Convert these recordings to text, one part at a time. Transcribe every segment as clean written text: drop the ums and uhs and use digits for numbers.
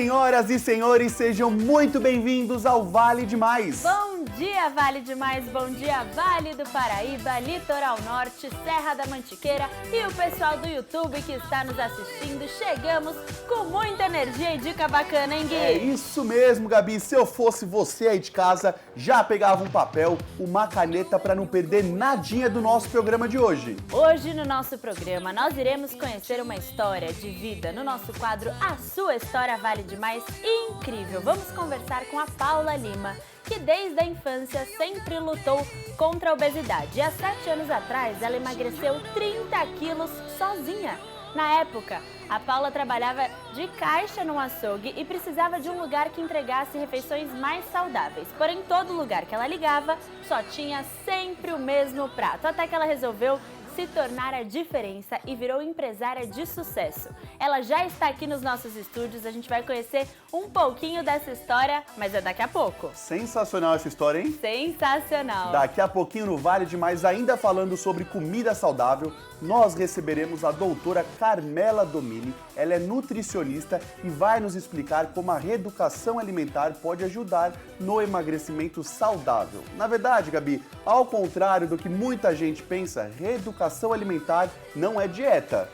Senhoras e senhores, sejam muito bem-vindos ao Vale Demais. Bom dia, Vale Demais, bom dia, Vale do Paraíba, Litoral Norte, Serra da Mantiqueira e o pessoal do YouTube que está nos assistindo. Chegamos com muita energia e dica bacana, hein, Gui? É isso mesmo, Gabi. Se eu fosse você aí de casa, já pegava um papel, uma caneta para não perder nadinha do nosso programa de hoje. Hoje no nosso programa nós iremos conhecer uma história de vida no nosso quadro A Sua História Vale Demais incrível. Vamos conversar com a Paula Lima, que desde a infância sempre lutou contra a obesidade. E há 7 anos atrás ela emagreceu 30 quilos sozinha. Na época, a Paula trabalhava de caixa num açougue e precisava de um lugar que entregasse refeições mais saudáveis. Porém, todo lugar que ela ligava só tinha sempre o mesmo prato, até que ela resolveu se tornar a diferença e virou empresária de sucesso. Ela já está aqui nos nossos estúdios, a gente vai conhecer um pouquinho dessa história, mas é daqui a pouco. Sensacional essa história, hein? Sensacional! Daqui a pouquinho no Vale Demais, ainda falando sobre comida saudável, nós receberemos a doutora Carmela Domini. Ela é nutricionista e vai nos explicar como a reeducação alimentar pode ajudar no emagrecimento saudável. Na verdade, Gabi, ao contrário do que muita gente pensa, reeducação alimentar não é dieta.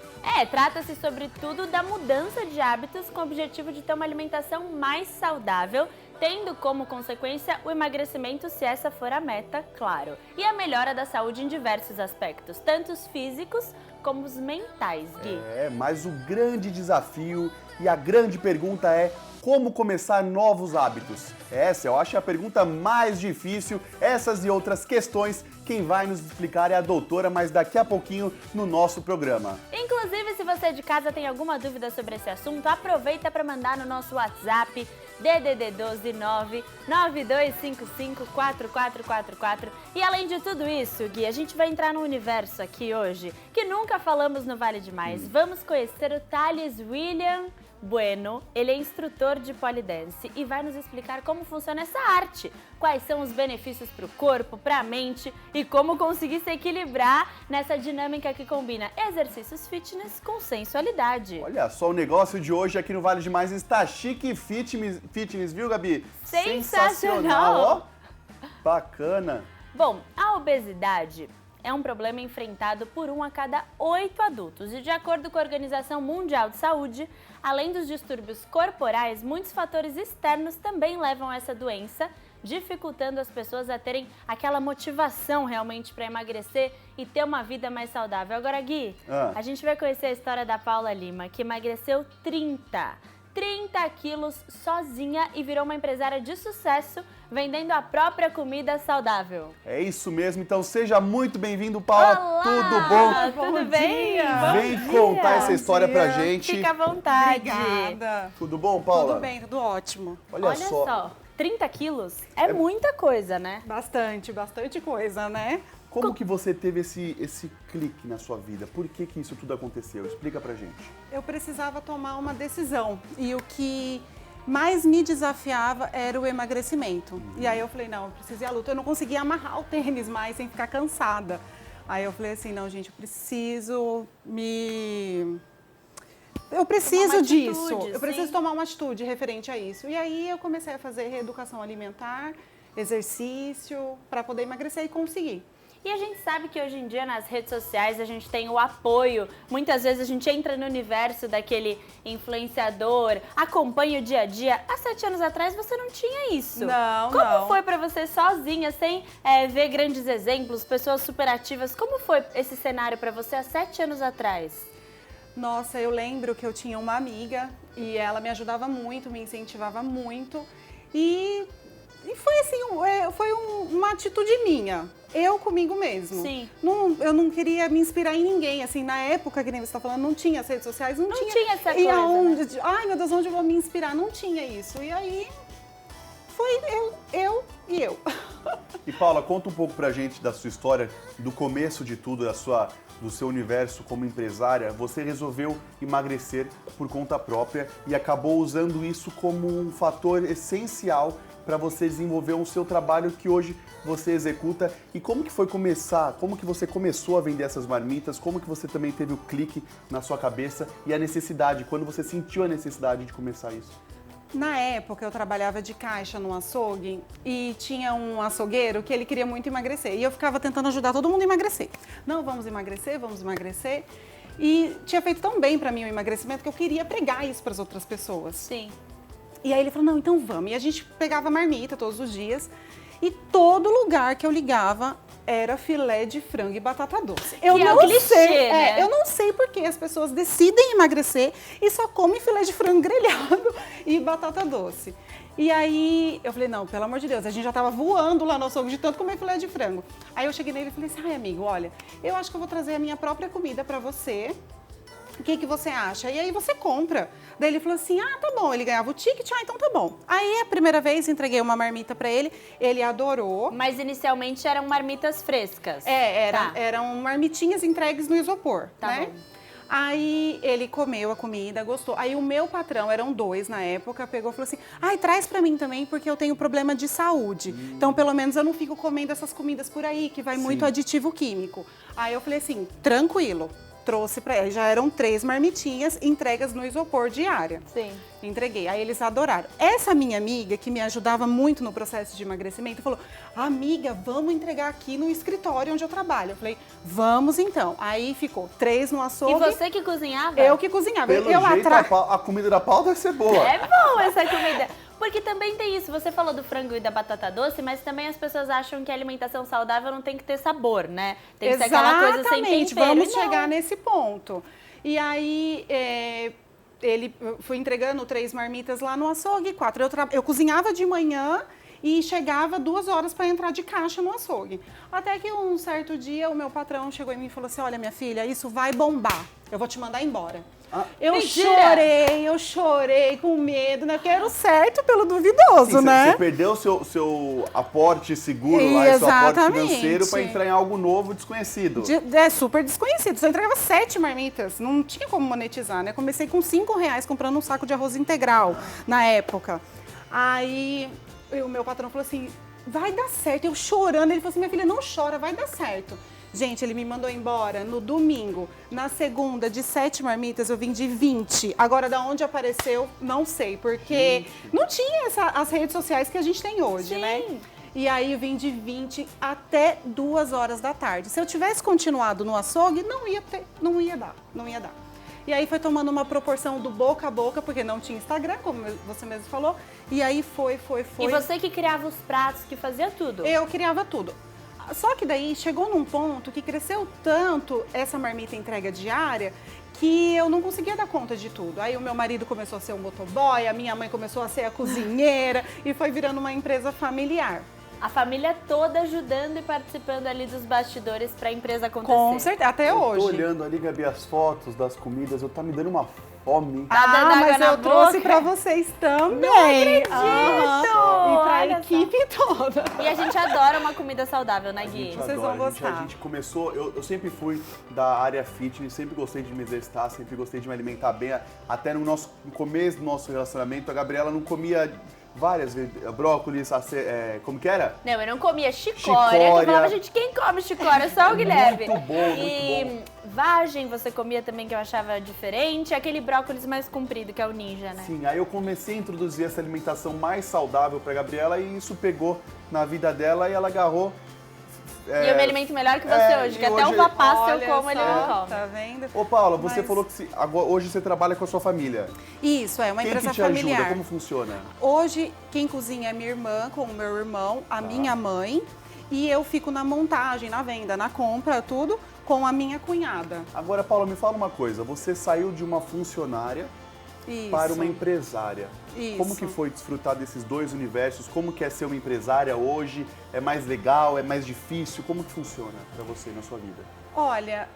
Trata-se sobretudo da mudança de hábitos com o objetivo de ter uma alimentação mais saudável, tendo como consequência o emagrecimento, se essa for a meta, claro. E a melhora da saúde em diversos aspectos, tanto os físicos como os mentais, Gui. Mas o grande desafio e a grande pergunta é: como começar novos hábitos? Essa eu acho a pergunta mais difícil. Essas e outras questões, quem vai nos explicar é a doutora, mas daqui a pouquinho no nosso programa. Inclusive, se você de casa tem alguma dúvida sobre esse assunto, aproveita para mandar no nosso WhatsApp DDD 12 99255 4444. E além de tudo isso, Gui, a gente vai entrar num universo aqui hoje que nunca falamos no Vale Demais. Vamos conhecer o Thales William Bueno. Ele é instrutor de polidense e vai nos explicar como funciona essa arte, quais são os benefícios para o corpo, para a mente e como conseguir se equilibrar nessa dinâmica que combina exercícios fitness com sensualidade. Olha só, o negócio de hoje aqui no Vale Demais está chique e fitness, viu, Gabi? Sensacional! Ó. Bacana! Bom, a obesidade é um problema enfrentado por 1 a cada 8 adultos. E de acordo com a Organização Mundial de Saúde, além dos distúrbios corporais, muitos fatores externos também levam a essa doença, dificultando as pessoas a terem aquela motivação realmente para emagrecer e ter uma vida mais saudável. Agora, Gui, a gente vai conhecer a história da Paula Lima, que emagreceu 30 quilos sozinha e virou uma empresária de sucesso, vendendo a própria comida saudável. É isso mesmo, então seja muito bem-vindo, Paula. Olá! Tudo bom? Tudo bem? Vem contar essa história pra gente. Fica à vontade. Obrigada. Tudo bom, Paula? Tudo bem, tudo ótimo. Olha só. 30 quilos é muita coisa, né? Bastante coisa, né? Como que você teve esse clique na sua vida? Por que isso tudo aconteceu? Explica pra gente. Eu precisava tomar uma decisão e o que mais me desafiava era o emagrecimento. E aí eu falei, não, eu preciso ir à luta. Eu não conseguia amarrar o tênis mais sem ficar cansada. Aí eu falei assim, não, gente, eu preciso disso. Eu preciso tomar uma atitude referente a isso. E aí eu comecei a fazer reeducação alimentar, exercício, para poder emagrecer e conseguir. E a gente sabe que hoje em dia nas redes sociais a gente tem o apoio. Muitas vezes a gente entra no universo daquele influenciador, acompanha o dia a dia. Há 7 anos atrás você não tinha isso. Não, Como foi pra você sozinha, sem ver grandes exemplos, pessoas superativas? Como foi esse cenário pra você há 7 anos atrás? Nossa, eu lembro que eu tinha uma amiga e ela me ajudava muito, me incentivava muito. E foi assim, uma atitude minha. Eu comigo mesmo. Sim. Eu não queria me inspirar em ninguém. Assim, na época que nem você está falando, não tinha as redes sociais, não tinha essa e coisa, aonde, né? ai meu Deus, onde eu vou me inspirar? Não tinha isso. E aí foi eu e eu. E Paula, conta um pouco pra gente da sua história, do começo de tudo, do seu universo como empresária. Você resolveu emagrecer por conta própria e acabou usando isso como um fator essencial para você desenvolver o seu trabalho que hoje você executa. E como que foi começar? Como que você começou a vender essas marmitas? Como que você também teve o clique na sua cabeça e a necessidade, quando você sentiu a necessidade de começar isso? Na época, eu trabalhava de caixa no açougue e tinha um açougueiro que ele queria muito emagrecer. E eu ficava tentando ajudar todo mundo a emagrecer. Não, vamos emagrecer, vamos emagrecer. E tinha feito tão bem para mim o emagrecimento que eu queria pregar isso para as outras pessoas. Sim. E aí ele falou, não, então vamos. E a gente pegava marmita todos os dias. E todo lugar que eu ligava era filé de frango e batata doce. Eu Que é não o clichê, sei, né? eu não sei porque as pessoas decidem emagrecer e só comem filé de frango grelhado e batata doce. E aí eu falei, não, pelo amor de Deus, a gente já tava voando lá no açougue de tanto comer filé de frango. Aí eu cheguei nele e falei assim, ai amigo, olha, eu acho que eu vou trazer a minha própria comida pra você. O que você acha? E aí você compra. Daí ele falou assim, ah, tá bom. Ele ganhava o ticket, ah, então tá bom. Aí a primeira vez entreguei uma marmita pra ele, ele adorou. Mas inicialmente eram marmitas frescas. Tá. Tá. Eram marmitinhas entregues no isopor, Tá né? bom. Aí ele comeu a comida, gostou. Aí o meu patrão, eram 2 na época, pegou e falou assim, ai, traz pra mim também, porque eu tenho problema de saúde. Então, pelo menos eu não fico comendo essas comidas por aí, que vai muito aditivo químico. Aí eu falei assim, tranquilo. Trouxe pra ele, já eram 3 marmitinhas entregas no isopor diária. Sim. Entreguei, aí eles adoraram. Essa minha amiga, que me ajudava muito no processo de emagrecimento, falou, amiga, vamos entregar aqui no escritório onde eu trabalho. Eu falei, vamos então. Aí ficou 3 no açougue. E você que cozinhava? Eu que cozinhava. Pelo eu jeito, a comida da Paula deve ser boa. É bom essa comida. Porque também tem isso, você falou do frango e da batata doce, mas também as pessoas acham que a alimentação saudável não tem que ter sabor, né? Tem que ser aquela coisa sem tempero. Vamos E não. chegar nesse ponto. E aí, ele foi entregando 3 marmitas lá no açougue, 4. Eu cozinhava de manhã e chegava 2 horas para entrar de caixa no açougue. Até que um certo dia o meu patrão chegou em mim e falou assim, olha minha filha, isso vai bombar, eu vou te mandar embora. Eu chorei com medo, né? Porque era o certo pelo duvidoso, né? Você perdeu o seu aporte seguro lá, seu aporte financeiro para entrar em algo novo, desconhecido. É super desconhecido. Só entregava 7 marmitas. Não tinha como monetizar, né? Comecei com R$5 comprando um saco de arroz integral na época. Aí o meu patrão falou assim, vai dar certo. Eu chorando, ele falou assim, minha filha, não chora, vai dar certo. Gente, ele me mandou embora no domingo. Na segunda, de 7 marmitas, eu vim de 20. Agora, da onde apareceu, não sei, porque não tinha as redes sociais que a gente tem hoje, né? E aí eu vim de 20 até 2 horas da tarde. Se eu tivesse continuado no açougue, não ia dar. E aí foi tomando uma proporção do boca a boca, porque não tinha Instagram, como você mesmo falou. E aí foi. E você que criava os pratos, que fazia tudo? Eu criava tudo. Só que daí chegou num ponto que cresceu tanto essa marmita entrega diária que eu não conseguia dar conta de tudo. Aí o meu marido começou a ser o motoboy, a minha mãe começou a ser a cozinheira e foi virando uma empresa familiar. A família toda ajudando e participando ali dos bastidores para a empresa acontecer. Com certeza, até hoje. Eu tô olhando ali, Gabi, as fotos das comidas, tá me dando uma fome. Tá dando água mas na eu trouxe boca. pra vocês também. Não acredito! E pra Olha equipe toda. E a gente adora uma comida saudável, né, A Gui? gente Vocês adora, vão gostar. A gente começou, eu sempre fui da área fitness, sempre gostei de me exercitar, sempre gostei de me alimentar bem. Até no começo do nosso relacionamento, a Gabriela não comia várias vezes brócolis, como que era? Não, eu não comia chicória. Chicória. Eu falava, gente, quem come chicória? Só o Guilherme. Muito bom, E muito bom. vagem você comia também, que eu achava diferente. Aquele brócolis mais comprido, que é o ninja, né? Sim, aí eu comecei a introduzir essa alimentação mais saudável pra Gabriela e isso pegou na vida dela e ela agarrou. E eu me alimento melhor que você hoje, e que até hoje- um vapasso eu Olha como, ele só, não come. Tá vendo? Ô Paula, você Mas- falou que hoje você trabalha com a sua família. Isso, é uma Quem empresa que te familiar. ajuda? Como funciona? Hoje, quem cozinha é minha irmã com o meu irmão, a minha mãe. E eu fico na montagem, na venda, na compra, tudo, com a minha cunhada. Agora, Paula, me fala uma coisa. Você saiu de uma funcionária Isso. para uma empresária. Isso. Como que foi desfrutar desses dois universos? Como que é ser uma empresária hoje? É mais legal? É mais difícil? Como que funciona para você na sua vida? Olha,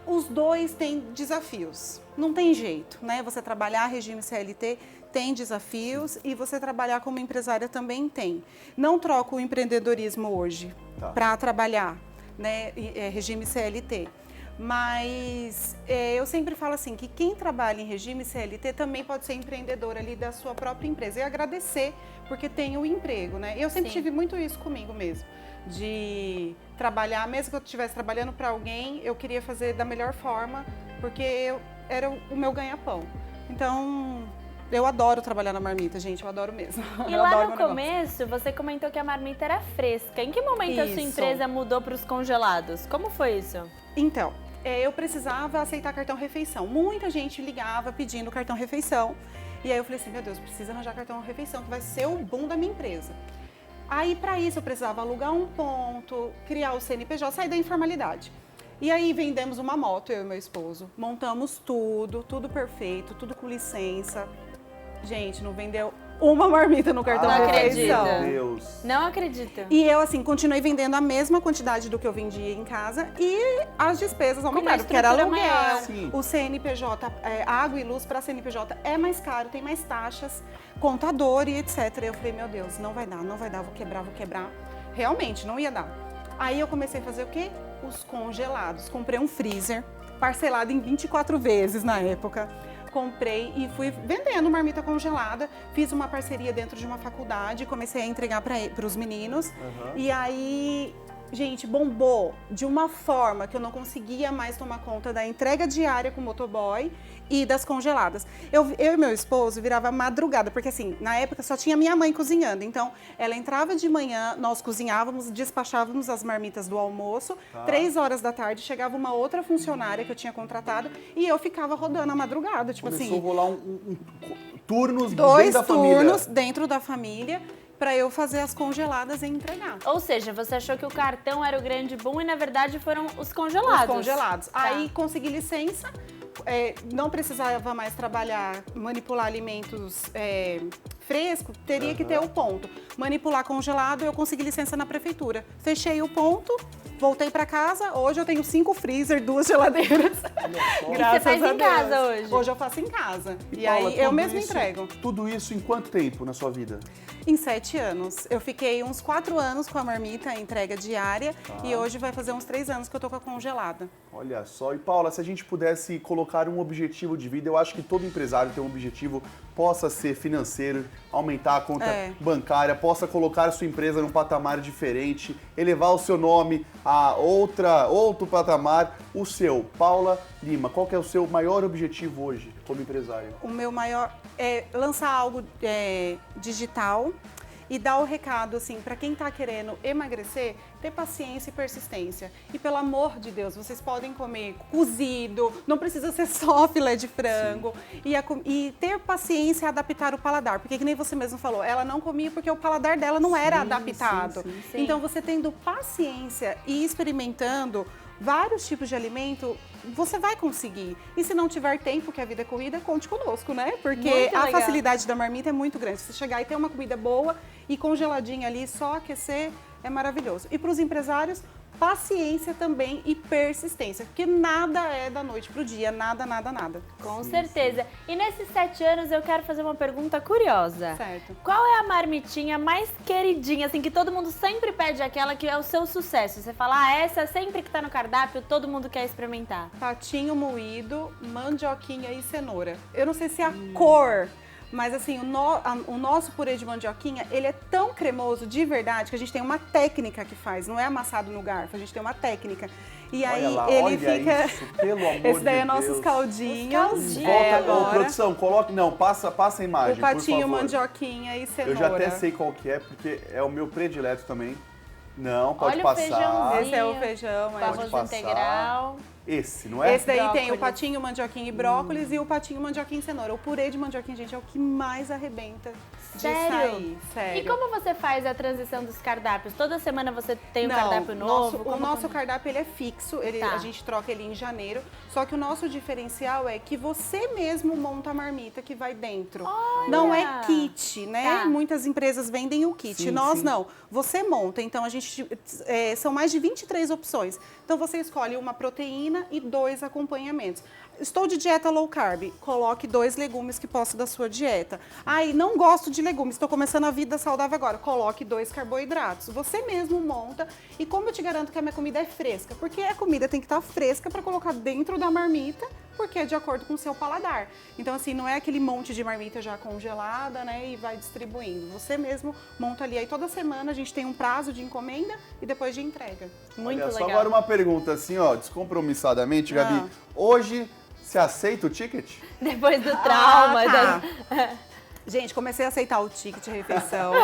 os dois têm desafios. Não tem jeito, né? Você trabalhar regime CLT tem desafios e você trabalhar como empresária também tem. Não troco o empreendedorismo hoje para trabalhar, né? Regime CLT. Mas eu sempre falo assim, que quem trabalha em regime CLT também pode ser empreendedor ali da sua própria empresa. E agradecer, porque tem o emprego, né? Eu sempre Sim. tive muito isso comigo mesmo, de trabalhar, mesmo que eu estivesse trabalhando para alguém, eu queria fazer da melhor forma, porque era o meu ganha-pão. Então, Eu adoro trabalhar na marmita, gente, eu adoro mesmo. E Eu lá adoro no meu negócio. começo, você comentou que a marmita era fresca. Em que momento a sua Isso. empresa mudou para os congelados? Como foi isso? Então, eu precisava aceitar cartão refeição. Muita gente ligava pedindo cartão refeição. E aí eu falei assim, meu Deus, preciso arranjar cartão refeição, que vai ser o boom da minha empresa. Aí, para isso, eu precisava alugar um ponto, criar o CNPJ, sair da informalidade. E aí, vendemos uma moto, eu e meu esposo. Montamos tudo perfeito, tudo com licença. Gente, não vendeu uma marmita no cartão Não refeição. acredito. Meu Deus. Não acredito. E eu, assim, continuei vendendo a mesma quantidade do que eu vendia em casa e as despesas aumentaram, porque era estrutura aluguel, maior. Sim. o CNPJ, água e luz para CNPJ é mais caro, tem mais taxas, contador e etc. Eu falei, meu Deus, não vai dar, vou quebrar. Realmente, não ia dar. Aí eu comecei a fazer o quê? Os congelados. Comprei um freezer, parcelado em 24 vezes na época. Comprei e fui vendendo marmita congelada. Fiz uma parceria dentro de uma faculdade, comecei a entregar para os meninos. E aí, gente, bombou de uma forma que eu não conseguia mais tomar conta da entrega diária com o motoboy e das congeladas. Eu e meu esposo virava madrugada, porque assim, na época só tinha minha mãe cozinhando. Então, ela entrava de manhã, nós cozinhávamos, despachávamos as marmitas do almoço. 3 horas da tarde chegava uma outra funcionária que eu tinha contratado e eu ficava rodando a madrugada, tipo Começou assim, a rolar turnos 2 dentro da família. turnos dentro da família para eu fazer as congeladas e entregar. Ou seja, você achou que o cartão era o grande boom e na verdade foram os congelados. Os congelados. Tá. Aí consegui licença, não precisava mais trabalhar, manipular alimentos frescos, teria que ter o ponto. Manipular congelado, eu consegui licença na prefeitura. Fechei o ponto, voltei para casa. Hoje eu tenho 5 freezer, 2 geladeiras. Você faz em casa hoje? Hoje eu faço em casa. E Paula, aí eu tudo mesmo isso- entrego. Tudo isso em quanto tempo na sua vida? Em 7 anos. Eu fiquei uns 4 anos com a marmita, a entrega diária. E hoje vai fazer uns 3 anos que eu tô com a congelada. Olha só. E Paula, se a gente pudesse colocar um objetivo de vida, eu acho que todo empresário tem um objetivo, possa ser financeiro, aumentar a conta bancária, possa colocar a sua empresa num patamar diferente, elevar o seu nome a outro patamar. O seu, Paula Lima, qual que é o seu maior objetivo hoje como empresário? O meu maior é lançar algo digital e dar o recado, assim, para quem está querendo emagrecer, ter paciência e persistência. E pelo amor de Deus, vocês podem comer cozido, não precisa ser só filé de frango. E ter paciência e adaptar o paladar. Porque que nem você mesmo falou, ela não comia porque o paladar dela não era adaptado. sim. Então você tendo paciência e experimentando vários tipos de alimento, você vai conseguir. E se não tiver tempo, que a vida é corrida, conte conosco, né? Porque Muito a legal. facilidade da marmita é muito grande. Se você chegar e ter uma comida boa e congeladinha ali, só aquecer, é maravilhoso. E para os empresários, paciência também e persistência, porque nada é da noite pro dia, nada. Com certeza. E nesses 7 anos eu quero fazer uma pergunta curiosa. Certo. Qual é a marmitinha mais queridinha, assim, que todo mundo sempre pede aquela que é o seu sucesso? Você fala, essa sempre que tá no cardápio, todo mundo quer experimentar. Patinho moído, mandioquinha e cenoura. Eu não sei se é a cor, mas assim, o nosso purê de mandioquinha, ele é tão cremoso de verdade que a gente tem uma técnica que faz, não é amassado no garfo, a gente tem uma técnica. E aí Olha lá, ele olha fica... isso, pelo amor Esse daí de é nossos Deus. caldinhos. Os caldinhos. Volta, Agora. produção, coloque. Não, passa a imagem, O patinho, por favor. mandioquinha e cenoura. Eu já até sei qual que é, porque é o meu predileto também. Não, pode Olha o passar. feijãozinho. Esse é o feijão. Com é. arroz passar. integral. Esse, não é? Esse daí tem Brócolis. o patinho, mandioquinha e brócolis e o patinho, mandioquinha e cenoura. O purê de mandioquinha, gente, é o que mais arrebenta de Sério? sair. Sério. E como você faz a transição dos cardápios? Toda semana você tem um cardápio novo? O nosso cardápio ele é fixo, Tá. a gente troca ele em janeiro. Só que o nosso diferencial é que você mesmo monta a marmita que vai dentro. Olha! Não é kit, né? Tá. Muitas empresas vendem o kit. Sim, Nós sim. não. Você monta. Então a gente são mais de 23 opções. Então você escolhe uma proteína e 2 acompanhamentos. Estou de dieta low carb, coloque 2 legumes que posso da sua dieta. Ai, não gosto de legumes, estou começando a vida saudável agora. Coloque 2 carboidratos. Você mesmo monta. E como eu te garanto que a minha comida é fresca? Porque a comida tem que estar fresca para colocar dentro da marmita, porque é de acordo com o seu paladar. Então, assim, não é aquele monte de marmita já congelada, né, e vai distribuindo. Você mesmo monta ali. Aí toda semana a gente tem um prazo de encomenda e depois de entrega. Muito Olha só, legal. agora uma pergunta assim, ó, descompromissadamente, Gabi. Ah. Hoje, Você aceita o ticket? Depois do trauma. Tá. Gente, comecei a aceitar o ticket de refeição.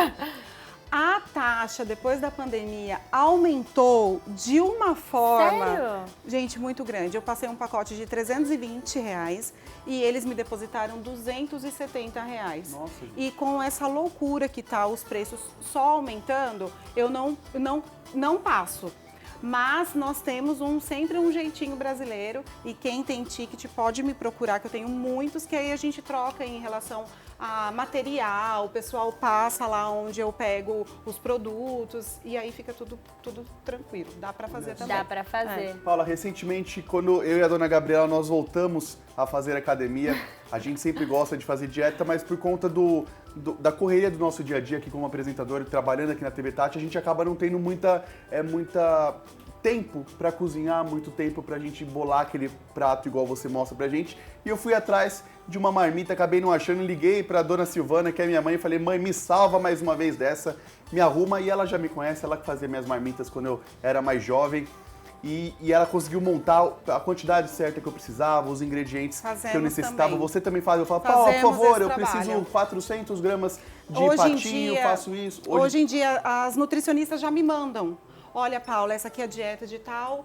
A taxa, depois da pandemia, aumentou de uma forma... Sério? Gente, muito grande. Eu passei um pacote de R$ 320 e eles me depositaram R$ 270. Nossa, gente. E com essa loucura que tá os preços só aumentando, eu não passo. Mas nós temos sempre um jeitinho brasileiro e quem tem ticket pode me procurar, que eu tenho muitos, que aí a gente troca em relação a material, o pessoal passa lá onde eu pego os produtos e aí fica tudo tranquilo. Dá pra fazer também. Dá pra fazer. Paula, recentemente, quando eu e a dona Gabriela, nós voltamos a fazer academia, a gente sempre gosta de fazer dieta, mas por conta da correria do nosso dia a dia aqui como apresentador e trabalhando aqui na TV Tati, a gente acaba não tendo muita tempo para cozinhar, muito tempo pra gente bolar aquele prato igual você mostra pra gente. E eu fui atrás de uma marmita, acabei não achando, liguei pra dona Silvana, que é minha mãe, e falei: mãe, me salva mais uma vez dessa, me arruma. E ela já me conhece, ela que fazia minhas marmitas quando eu era mais jovem. E ela conseguiu montar a quantidade certa que eu precisava, os ingredientes que eu necessitava. Também. Você também faz. Eu falo: Paula, por favor, eu trabalho. preciso 400 gramas de Hoje em patinho, dia, faço isso. Hoje em dia, as nutricionistas já me mandam. Olha, Paula, essa aqui é a dieta de tal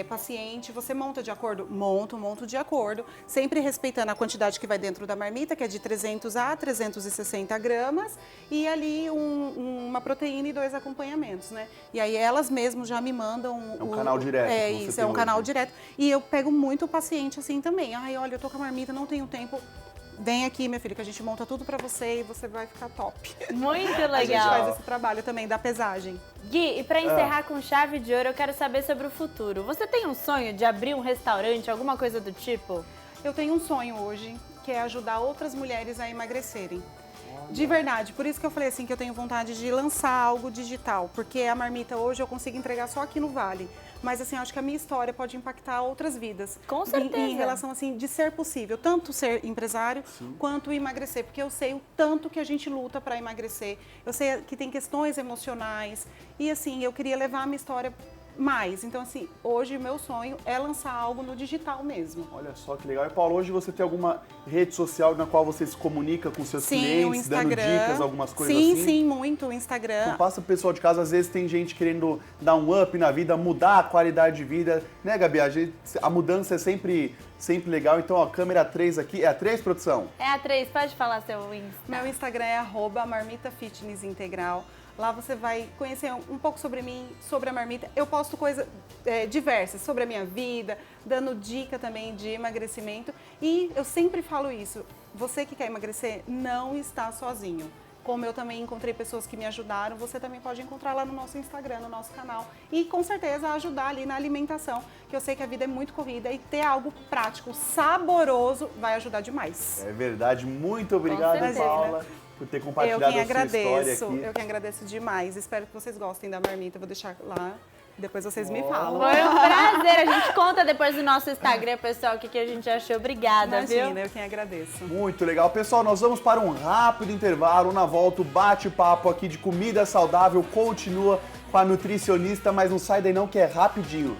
paciente, você monta de acordo? Monto de acordo, sempre respeitando a quantidade que vai dentro da marmita, que é de 300 a 360 gramas, e ali uma proteína e 2 acompanhamentos, né? E aí elas mesmas já me mandam... É um canal direto. É isso, é um canal direto. E eu pego muito paciente assim também. Ai, olha, eu tô com a marmita, não tenho tempo. Vem aqui, minha filha, que a gente monta tudo pra você e você vai ficar top. Muito legal. A gente faz esse trabalho também da pesagem. Gui, e pra encerrar com chave de ouro, eu quero saber sobre o futuro. Você tem um sonho de abrir um restaurante, alguma coisa do tipo? Eu tenho um sonho hoje, que é ajudar outras mulheres a emagrecerem. De verdade, por isso que eu falei assim que eu tenho vontade de lançar algo digital, porque a marmita hoje eu consigo entregar só aqui no Vale. Mas assim, acho que a minha história pode impactar outras vidas. Com certeza. Em relação assim de ser possível, tanto ser empresário quanto emagrecer, porque eu sei o tanto que a gente luta para emagrecer. Eu sei que tem questões emocionais e assim, eu queria levar a minha história mais. Então assim, hoje o meu sonho é lançar algo no digital mesmo. Olha só que legal. E Paulo, hoje você tem alguma rede social na qual você se comunica com seus clientes, o Instagram. dando dicas, algumas coisas sim, assim? Sim, muito. O Instagram. Então passa pro pessoal de casa, às vezes tem gente querendo dar um up na vida, mudar a qualidade de vida, né, Gabi? A mudança é sempre legal. Então, ó, câmera 3 aqui. É a 3, produção? É a 3, pode falar seu Insta. Meu Instagram é @marmitafitnessintegral. Lá você vai conhecer um pouco sobre mim, sobre a marmita. Eu posto coisas diversas sobre a minha vida, dando dica também de emagrecimento. E eu sempre falo isso, você que quer emagrecer não está sozinho. Como eu também encontrei pessoas que me ajudaram, você também pode encontrar lá no nosso Instagram, no nosso canal. E com certeza ajudar ali na alimentação, que eu sei que a vida é muito corrida e ter algo prático, saboroso, vai ajudar demais. É verdade. Muito obrigado, Paula, por ter compartilhado a sua história aqui. Eu que agradeço demais. Espero que vocês gostem da marmita. Eu vou deixar lá. Depois vocês me falam. Foi um prazer. A gente conta depois no nosso Instagram, pessoal, o que a gente achou. Obrigada, Imagina, viu? eu quem agradeço. Muito legal. Pessoal, nós vamos para um rápido intervalo. Na volta, o bate-papo aqui de comida saudável continua com a nutricionista, mas não sai daí não, que é rapidinho.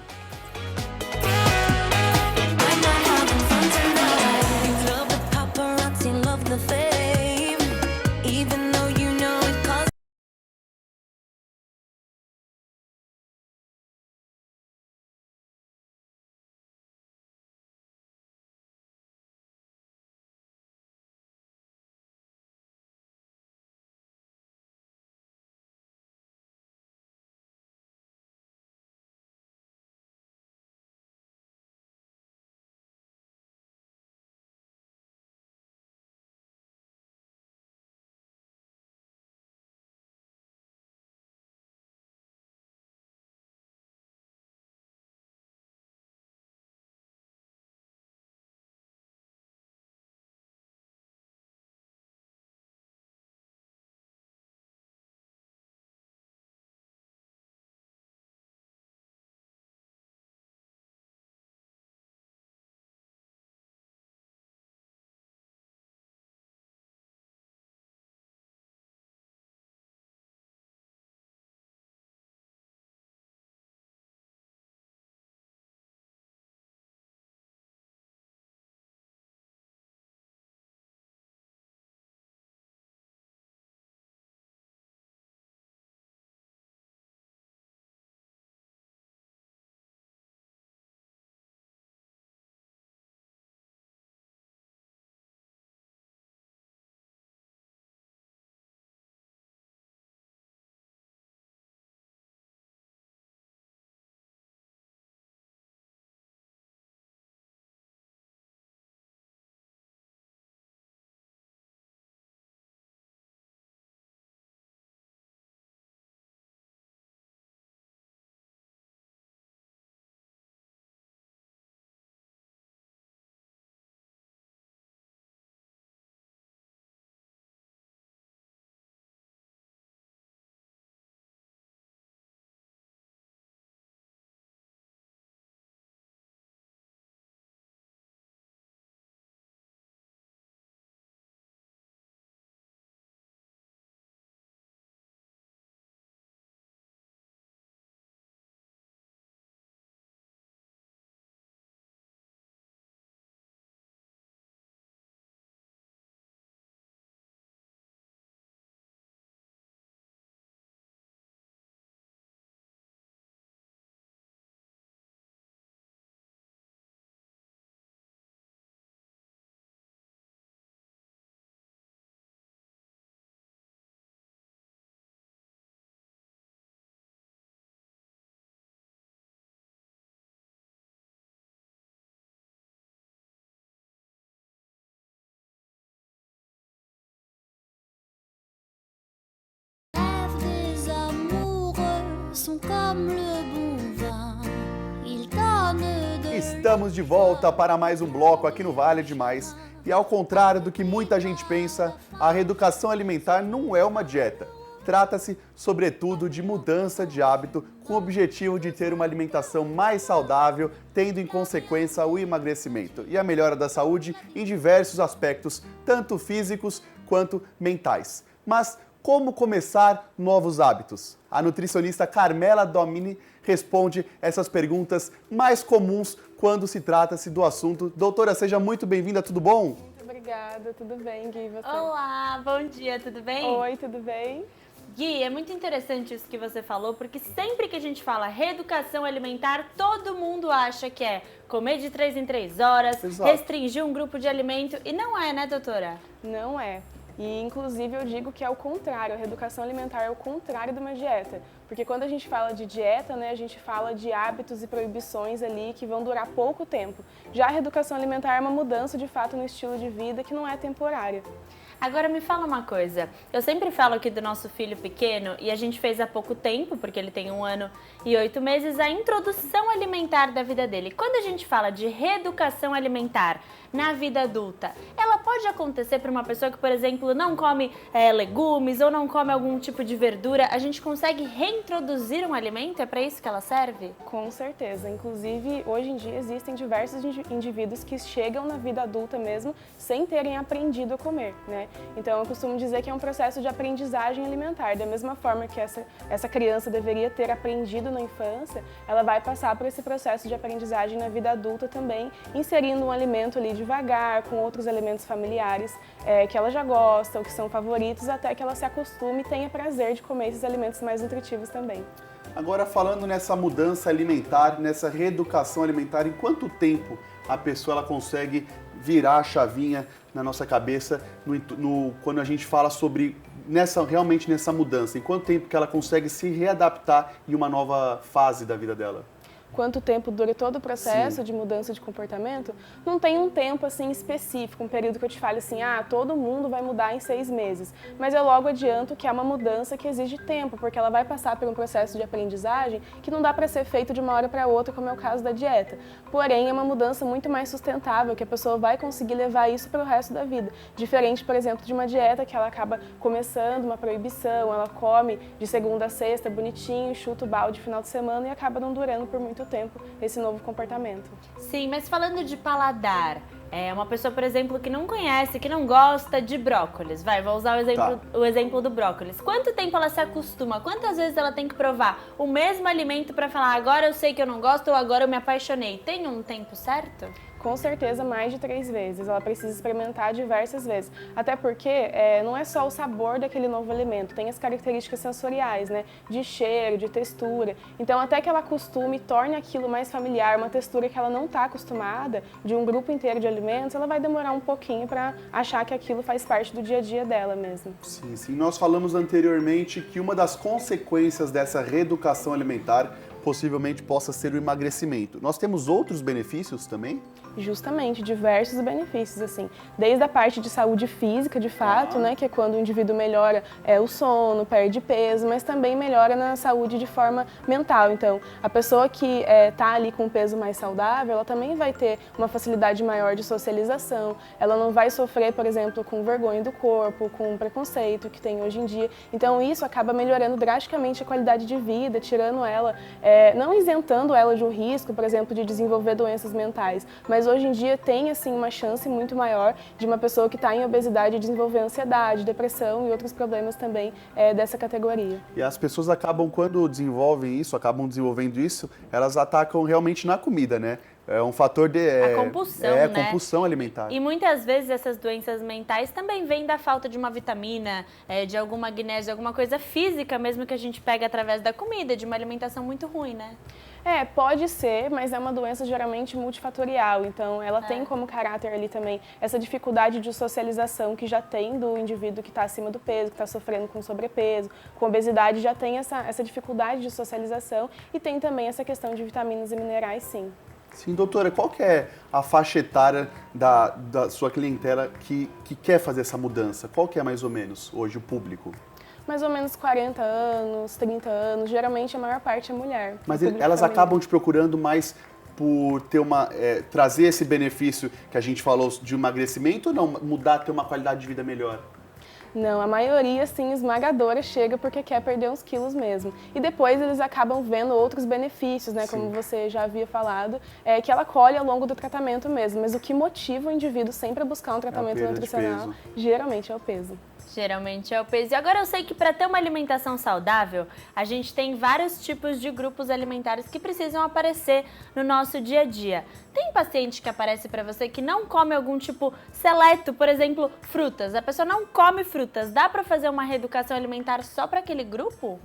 sont comme le bon vin, ils donnent de Estamos de volta para mais um bloco aqui no Vale Demais. E ao contrário do que muita gente pensa, a reeducação alimentar não é uma dieta. Trata-se, sobretudo, de mudança de hábito com o objetivo de ter uma alimentação mais saudável, tendo em consequência o emagrecimento e a melhora da saúde em diversos aspectos, tanto físicos quanto mentais. Mas como começar novos hábitos? A nutricionista Carmela Domini responde essas perguntas mais comuns quando se trata-se do assunto. Doutora, seja muito bem-vinda, tudo bom? Muito obrigada, tudo bem, Gui, e você? Olá, bom dia, tudo bem? Oi, tudo bem? Gui, é muito interessante isso que você falou, porque sempre que a gente fala reeducação alimentar, todo mundo acha que é comer de 3 em 3 horas, Exato. restringir um grupo de alimento, e não é, né, doutora? Não é. E, inclusive, eu digo que é o contrário, a reeducação alimentar é o contrário de uma dieta. Porque quando a gente fala de dieta, né, a gente fala de hábitos e proibições ali que vão durar pouco tempo. Já a reeducação alimentar é uma mudança, de fato, no estilo de vida que não é temporária. Agora me fala uma coisa, eu sempre falo aqui do nosso filho pequeno e a gente fez há pouco tempo, porque ele tem 1 ano e 8 meses, a introdução alimentar da vida dele. Quando a gente fala de reeducação alimentar na vida adulta, ela pode acontecer para uma pessoa que, por exemplo, não come legumes ou não come algum tipo de verdura, a gente consegue reintroduzir um alimento? É para isso que ela serve? Com certeza. Inclusive, hoje em dia existem diversos indivíduos que chegam na vida adulta mesmo sem terem aprendido a comer, né? Então, eu costumo dizer que é um processo de aprendizagem alimentar. Da mesma forma que essa criança deveria ter aprendido na infância, ela vai passar por esse processo de aprendizagem na vida adulta também, inserindo um alimento ali devagar, com outros elementos familiares que ela já gosta ou que são favoritos, até que ela se acostume e tenha prazer de comer esses alimentos mais nutritivos também. Agora, falando nessa mudança alimentar, nessa reeducação alimentar, em quanto tempo a pessoa ela consegue virar a chavinha na nossa cabeça quando a gente fala sobre realmente nessa mudança? Em quanto tempo que ela consegue se readaptar em uma nova fase da vida dela? Quanto tempo dura todo o processo Sim. de mudança de comportamento, não tem um tempo assim específico, um período que eu te fale assim, todo mundo vai mudar em 6 meses. Mas eu logo adianto que é uma mudança que exige tempo, porque ela vai passar por um processo de aprendizagem que não dá para ser feito de uma hora para outra, como é o caso da dieta. Porém, é uma mudança muito mais sustentável, que a pessoa vai conseguir levar isso para o resto da vida. Diferente, por exemplo, de uma dieta que ela acaba começando uma proibição, ela come de segunda a sexta, bonitinho, chuta o balde no final de semana e acaba não durando por muito tempo esse novo comportamento. Sim, mas falando de paladar, uma pessoa, por exemplo, que não conhece, que não gosta de brócolis, vou usar o exemplo do brócolis. Quanto tempo ela se acostuma? Quantas vezes ela tem que provar o mesmo alimento para falar agora eu sei que eu não gosto ou agora eu me apaixonei? Tem um tempo certo? Com certeza mais de 3 vezes, ela precisa experimentar diversas vezes. Até porque não é só o sabor daquele novo alimento, tem as características sensoriais, né? De cheiro, de textura. Então até que ela acostume e torne aquilo mais familiar, uma textura que ela não está acostumada, de um grupo inteiro de alimentos, ela vai demorar um pouquinho para achar que aquilo faz parte do dia a dia dela mesmo. Sim, sim. Nós falamos anteriormente que uma das consequências dessa reeducação alimentar possivelmente possa ser o emagrecimento. Nós temos outros benefícios também? Justamente, diversos benefícios, assim, desde a parte de saúde física, de fato, né, que é quando o indivíduo melhora o sono, perde peso, mas também melhora na saúde de forma mental. Então, a pessoa que está ali com um peso mais saudável, ela também vai ter uma facilidade maior de socialização, ela não vai sofrer, por exemplo, com vergonha do corpo, com preconceito que tem hoje em dia. Então, isso acaba melhorando drasticamente a qualidade de vida, tirando ela, não isentando ela de um risco, por exemplo, de desenvolver doenças mentais, mas hoje em dia tem assim uma chance muito maior de uma pessoa que está em obesidade desenvolver ansiedade, depressão e outros problemas também dessa categoria. E as pessoas acabam, quando acabam desenvolvendo isso, elas atacam realmente na comida, né? É um fator de... a compulsão, né? A compulsão alimentar. E muitas vezes essas doenças mentais também vêm da falta de uma vitamina, de alguma magnésio, alguma coisa física mesmo que a gente pega através da comida, de uma alimentação muito ruim, né? Pode ser, mas é uma doença geralmente multifatorial, então ela tem como caráter ali também essa dificuldade de socialização que já tem do indivíduo que está acima do peso, que está sofrendo com sobrepeso, com obesidade, já tem essa dificuldade de socialização e tem também essa questão de vitaminas e minerais, sim. Sim, doutora, qual que é a faixa etária da sua clientela que quer fazer essa mudança? Qual que é mais ou menos hoje o público? mais ou menos 40 anos, 30 anos, geralmente a maior parte é mulher. Mas público elas feminino. acabam te procurando mais por ter trazer esse benefício que a gente falou de emagrecimento ou não? Mudar, ter uma qualidade de vida melhor? Não, a maioria, sim, esmagadora, chega porque quer perder uns quilos mesmo. E depois eles acabam vendo outros benefícios, né, como você já havia falado, que ela colhe ao longo do tratamento mesmo. Mas o que motiva o indivíduo sempre a buscar um tratamento nutricional, geralmente é o peso. Geralmente é o peso. E agora eu sei que para ter uma alimentação saudável, a gente tem vários tipos de grupos alimentares que precisam aparecer no nosso dia a dia. Tem paciente que aparece para você que não come algum tipo seleto, por exemplo, frutas. A pessoa não come frutas. Dá para fazer uma reeducação alimentar só para aquele grupo?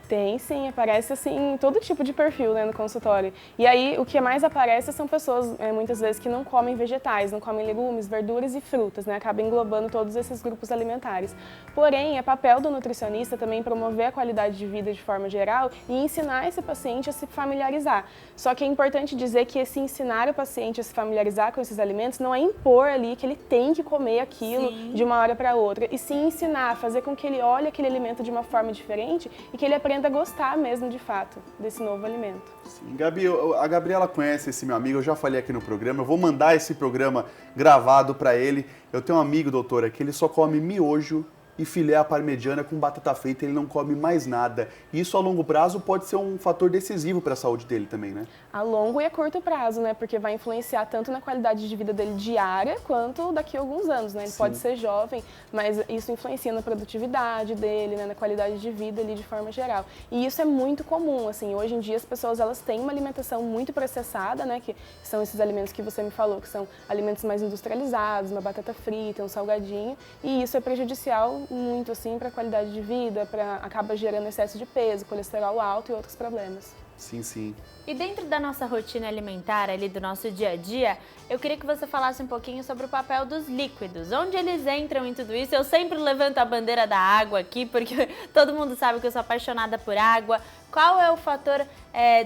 Tem, sim, aparece assim todo tipo de perfil, né, no consultório. E aí o que mais aparece são pessoas muitas vezes que não comem vegetais, não comem legumes, verduras e frutas, né, acaba englobando todos esses grupos alimentares. Porém, é papel do nutricionista também promover a qualidade de vida de forma geral e ensinar esse paciente a se familiarizar. Só que é importante dizer que esse ensinar o paciente a se familiarizar com esses alimentos não é impor ali que ele tem que comer aquilo de uma hora para outra, e sim ensinar, fazer com que ele olhe aquele alimento de uma forma diferente e que ele aprenda a gostar mesmo, de fato, desse novo alimento. Sim, Gabi, a Gabriela conhece esse meu amigo, eu já falei aqui no programa, eu vou mandar esse programa gravado para ele. Eu tenho um amigo, doutora, que ele só come miojo e filé à parmegiana com batata frita, ele não come mais nada. E isso a longo prazo pode ser um fator decisivo para a saúde dele também, né? A longo e a curto prazo, né? Porque vai influenciar tanto na qualidade de vida dele diária, quanto daqui a alguns anos, né? Ele pode ser jovem, mas isso influencia na produtividade dele, né? Na qualidade de vida ali de forma geral. E isso é muito comum, assim, hoje em dia as pessoas elas têm uma alimentação muito processada, né? Que são esses alimentos que você me falou, que são alimentos mais industrializados, uma batata frita, um salgadinho, e isso é prejudicial muito, assim, para a qualidade de vida, acaba gerando excesso de peso, colesterol alto e outros problemas. Sim, sim. E dentro da nossa rotina alimentar, ali do nosso dia a dia, eu queria que você falasse um pouquinho sobre o papel dos líquidos, onde eles entram em tudo isso. Eu sempre levanto a bandeira da água aqui, porque todo mundo sabe que eu sou apaixonada por água. Qual é o fator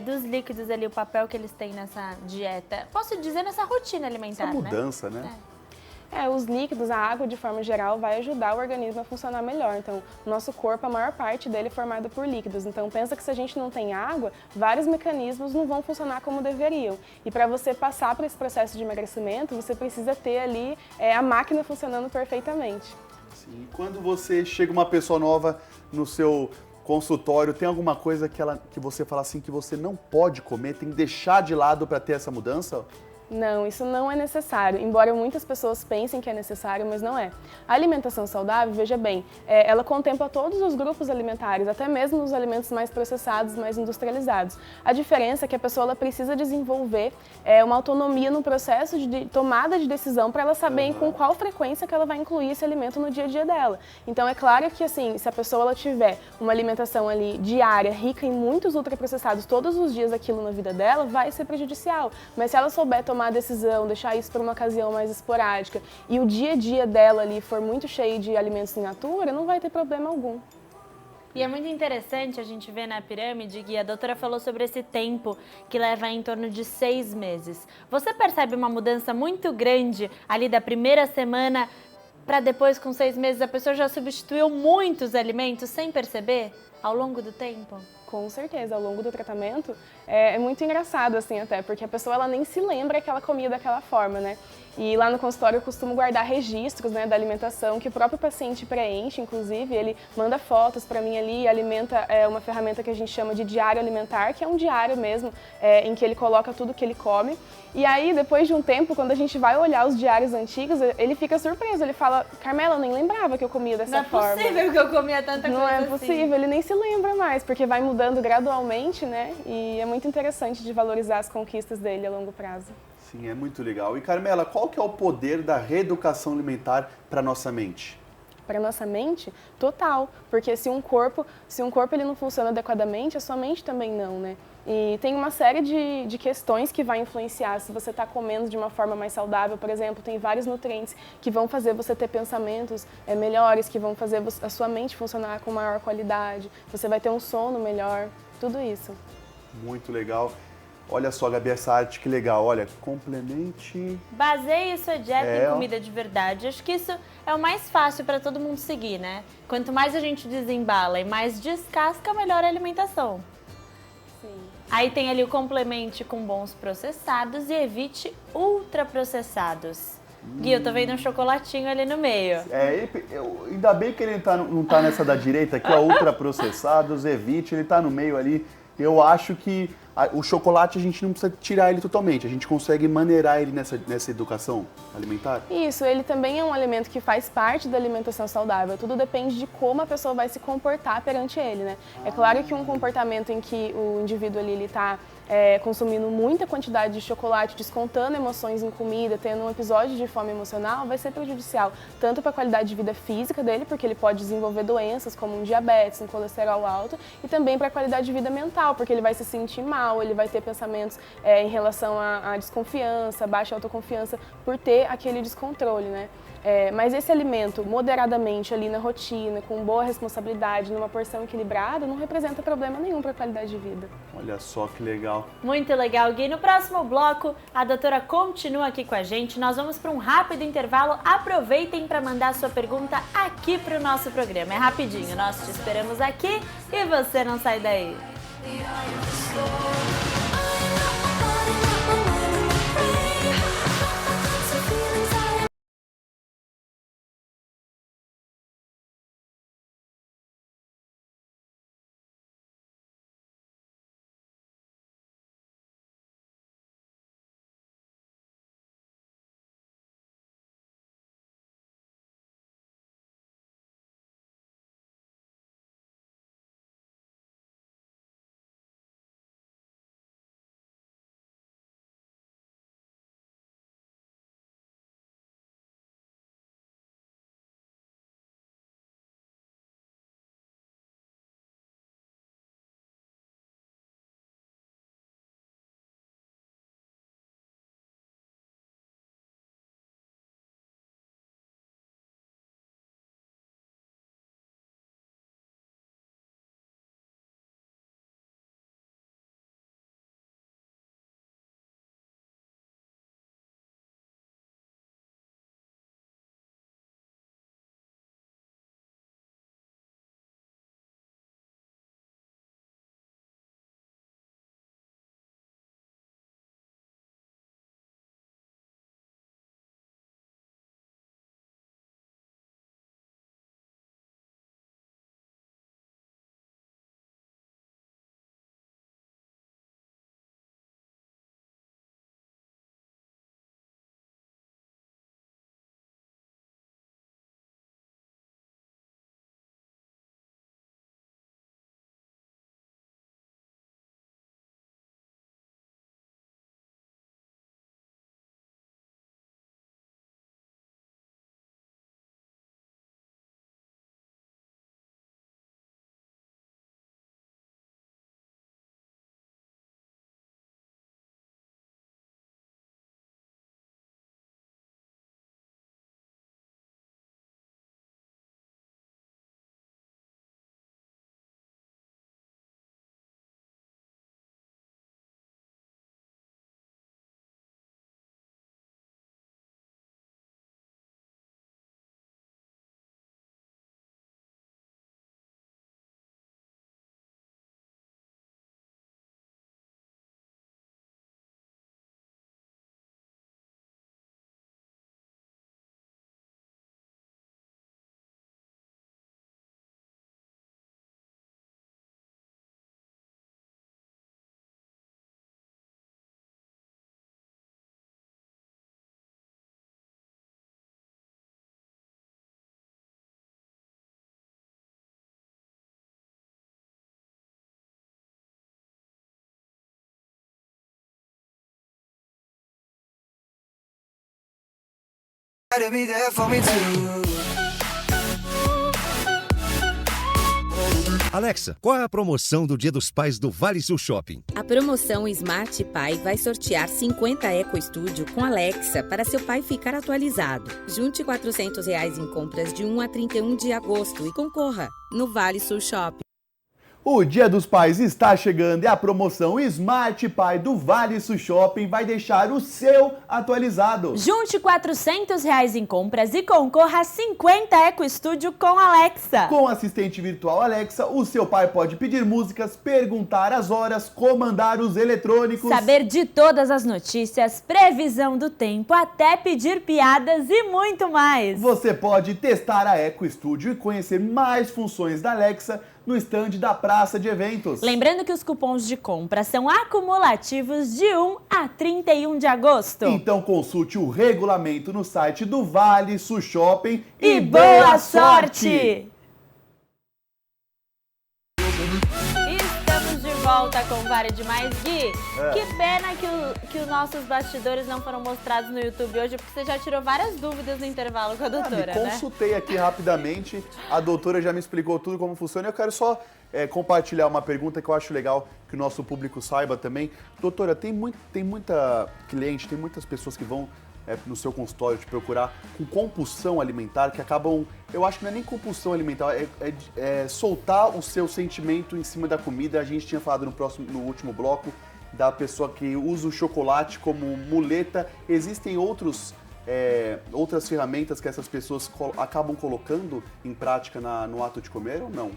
dos líquidos ali, o papel que eles têm nessa dieta? Posso dizer nessa rotina alimentar, Essa mudança, né? Os líquidos, a água de forma geral vai ajudar o organismo a funcionar melhor. Então, o nosso corpo, a maior parte dele é formado por líquidos. Então, pensa que se a gente não tem água, vários mecanismos não vão funcionar como deveriam. E para você passar por esse processo de emagrecimento, você precisa ter ali a máquina funcionando perfeitamente. Sim. Quando você chega uma pessoa nova no seu consultório, tem alguma coisa que você fala assim que você não pode comer, tem que deixar de lado para ter essa mudança? Não, isso não é necessário, embora muitas pessoas pensem que é necessário, mas não é. A alimentação saudável, veja bem, ela contempla todos os grupos alimentares, até mesmo os alimentos mais processados, mais industrializados. A diferença é que a pessoa ela precisa desenvolver uma autonomia no processo de tomada de decisão para ela saber com qual frequência que ela vai incluir esse alimento no dia a dia dela. Então é claro que assim, se a pessoa ela tiver uma alimentação ali diária, rica em muitos ultraprocessados todos os dias aquilo na vida dela, vai ser prejudicial. Mas se ela souber tomar a decisão, deixar isso para uma ocasião mais esporádica e o dia a dia dela ali for muito cheio de alimentos in natura, não vai ter problema algum. E é muito interessante a gente ver na pirâmide que a doutora falou sobre esse tempo que leva em torno de 6 meses. Você percebe uma mudança muito grande ali da primeira semana para depois, com 6 meses, a pessoa já substituiu muitos alimentos sem perceber ao longo do tempo? Com certeza, ao longo do tratamento é muito engraçado assim até, porque a pessoa ela nem se lembra que ela comia daquela forma, né? E lá no consultório eu costumo guardar registros, né, da alimentação que o próprio paciente preenche, inclusive ele manda fotos para mim ali, alimenta uma ferramenta que a gente chama de diário alimentar, que é um diário mesmo, em que ele coloca tudo que ele come. E aí, depois de um tempo, quando a gente vai olhar os diários antigos, ele fica surpreso, ele fala, Carmela, eu nem lembrava que eu comia dessa forma. Não é possível que eu comia tanta coisa assim. Não é possível, ele nem se lembra mais, porque vai mudando gradualmente, né? E é muito interessante de valorizar as conquistas dele a longo prazo. Sim, é muito legal. E Carmela, qual que é o poder da reeducação alimentar para nossa mente? Para nossa mente, total, porque se um corpo ele não funciona adequadamente, a sua mente também não, né? E tem uma série de questões que vai influenciar se você está comendo de uma forma mais saudável, por exemplo, tem vários nutrientes que vão fazer você ter pensamentos melhores, que vão fazer a sua mente funcionar com maior qualidade, você vai ter um sono melhor, tudo isso. Muito legal. Olha só, Gabi, essa arte que legal. Olha, complemente... Baseie sua dieta em comida de verdade. Acho que isso é o mais fácil para todo mundo seguir, né? Quanto mais a gente desembala e mais descasca, melhor a alimentação. Sim. Aí tem ali o complemente com bons processados e evite ultraprocessados. Gui, eu tô vendo um chocolatinho ali no meio. Ainda bem que ele não tá nessa da direita aqui, ó, ultraprocessados, evite, ele tá no meio ali. Eu acho que o chocolate a gente não precisa tirar ele totalmente, a gente consegue maneirar ele nessa educação alimentar? Isso, ele também é um alimento que faz parte da alimentação saudável, tudo depende de como a pessoa vai se comportar perante ele, né? É claro que um comportamento em que o indivíduo ali ele tá consumindo muita quantidade de chocolate, descontando emoções em comida, tendo um episódio de fome emocional, vai ser prejudicial tanto para a qualidade de vida física dele, porque ele pode desenvolver doenças como um diabetes, um colesterol alto, e também para a qualidade de vida mental, porque ele vai se sentir mal, ele vai ter pensamentos em relação à desconfiança, baixa autoconfiança, por ter aquele descontrole, né? Mas esse alimento moderadamente ali na rotina, com boa responsabilidade, numa porção equilibrada, não representa problema nenhum para a qualidade de vida. Olha só que legal. Muito legal, Gui. No próximo bloco, a doutora continua aqui com a gente. Nós vamos para um rápido intervalo. Aproveitem para mandar sua pergunta aqui para o nosso programa. É rapidinho, nós te esperamos aqui e você não sai daí. Alexa, qual é a promoção do Dia dos Pais do Vale Sul Shopping? A promoção Smart Pai vai sortear 50 Eco Studio com Alexa para seu pai ficar atualizado. Junte R$400 em compras de 1 a 31 de agosto e concorra no Vale Sul Shopping. O Dia dos Pais está chegando e a promoção Smart Pai do Vale Sul Shopping vai deixar o seu atualizado. Junte R$400 em compras e concorra a 50 Eco Studio com Alexa. Com o assistente virtual Alexa, o seu pai pode pedir músicas, perguntar as horas, comandar os eletrônicos, saber de todas as notícias, previsão do tempo, até pedir piadas e muito mais. Você pode testar a Eco Studio e conhecer mais funções da Alexa no estande da Praça de Eventos. Lembrando que os cupons de compra são acumulativos de 1 a 31 de agosto. Então consulte o regulamento no site do Vale Sul Shopping e boa sorte! Estamos de volta com Vale Demais, Gui. Que pena que os nossos bastidores não foram mostrados no YouTube hoje, porque você já tirou várias dúvidas no intervalo com a doutora, me consultei aqui rapidamente, a doutora já me explicou tudo como funciona. Eu quero só compartilhar uma pergunta que eu acho legal que o nosso público saiba também. Doutora, tem muita cliente, tem muitas pessoas que vão no seu consultório te procurar com compulsão alimentar, que acabam, eu acho que não é nem compulsão alimentar, é soltar o seu sentimento em cima da comida. A gente tinha falado no último bloco da pessoa que usa o chocolate como muleta. Existem outras ferramentas que essas pessoas acabam colocando em prática no ato de comer ou não?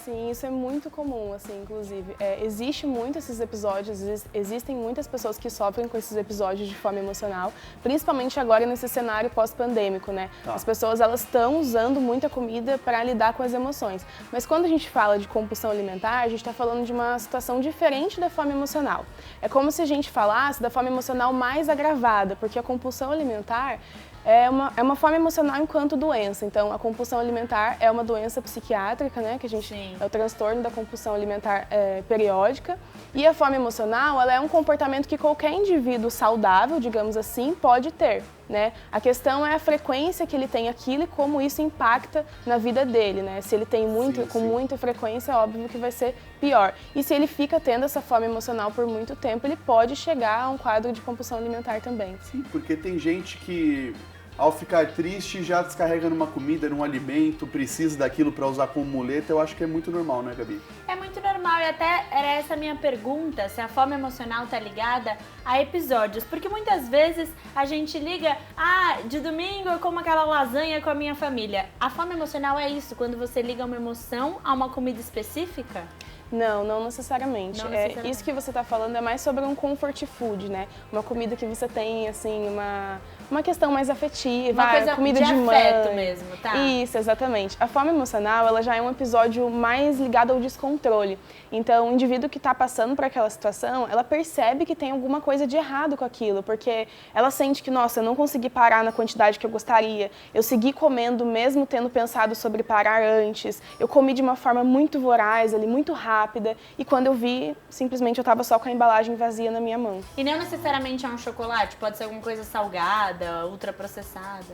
Sim, isso é muito comum, assim, inclusive. Existe muito esses episódios, existem muitas pessoas que sofrem com esses episódios de fome emocional, principalmente agora nesse cenário pós-pandêmico, né? Tá. As pessoas, elas estão usando muita comida para lidar com as emoções. Mas quando a gente fala de compulsão alimentar, a gente está falando de uma situação diferente da fome emocional. É como se a gente falasse da fome emocional mais agravada, porque a compulsão alimentar é uma fome emocional enquanto doença. Então, a compulsão alimentar é uma doença psiquiátrica, né? Que a gente é o transtorno da compulsão alimentar periódica. E a fome emocional, ela é um comportamento que qualquer indivíduo saudável, digamos assim, pode ter, né? A questão é a frequência que ele tem aquilo e como isso impacta na vida dele, né? Se ele tem com muita frequência, é óbvio que vai ser pior. E se ele fica tendo essa fome emocional por muito tempo, ele pode chegar a um quadro de compulsão alimentar também. Sim, porque tem gente que, ao ficar triste, já descarrega numa comida, num alimento, precisa daquilo para usar como muleta. Eu acho que é muito normal, né, Gabi? É muito normal, e até era essa a minha pergunta, se a fome emocional tá ligada a episódios. Porque muitas vezes a gente liga, de domingo eu como aquela lasanha com a minha família. A fome emocional é isso, quando você liga uma emoção a uma comida específica? Não necessariamente. Isso que você está falando é mais sobre um comfort food, né? Uma comida que você tem, assim, uma questão mais afetiva, uma coisa comida de mãe. afeto mesmo, tá? Isso, exatamente. A fome emocional, ela já é um episódio mais ligado ao descontrole. Então, o indivíduo que está passando por aquela situação, ela percebe que tem alguma coisa de errado com aquilo, porque ela sente que, nossa, eu não consegui parar na quantidade que eu gostaria, eu segui comendo mesmo tendo pensado sobre parar antes, eu comi de uma forma muito voraz, ali, muito rápida, e quando eu vi, simplesmente eu estava só com a embalagem vazia na minha mão. E não necessariamente é um chocolate, pode ser alguma coisa salgada, ultraprocessada.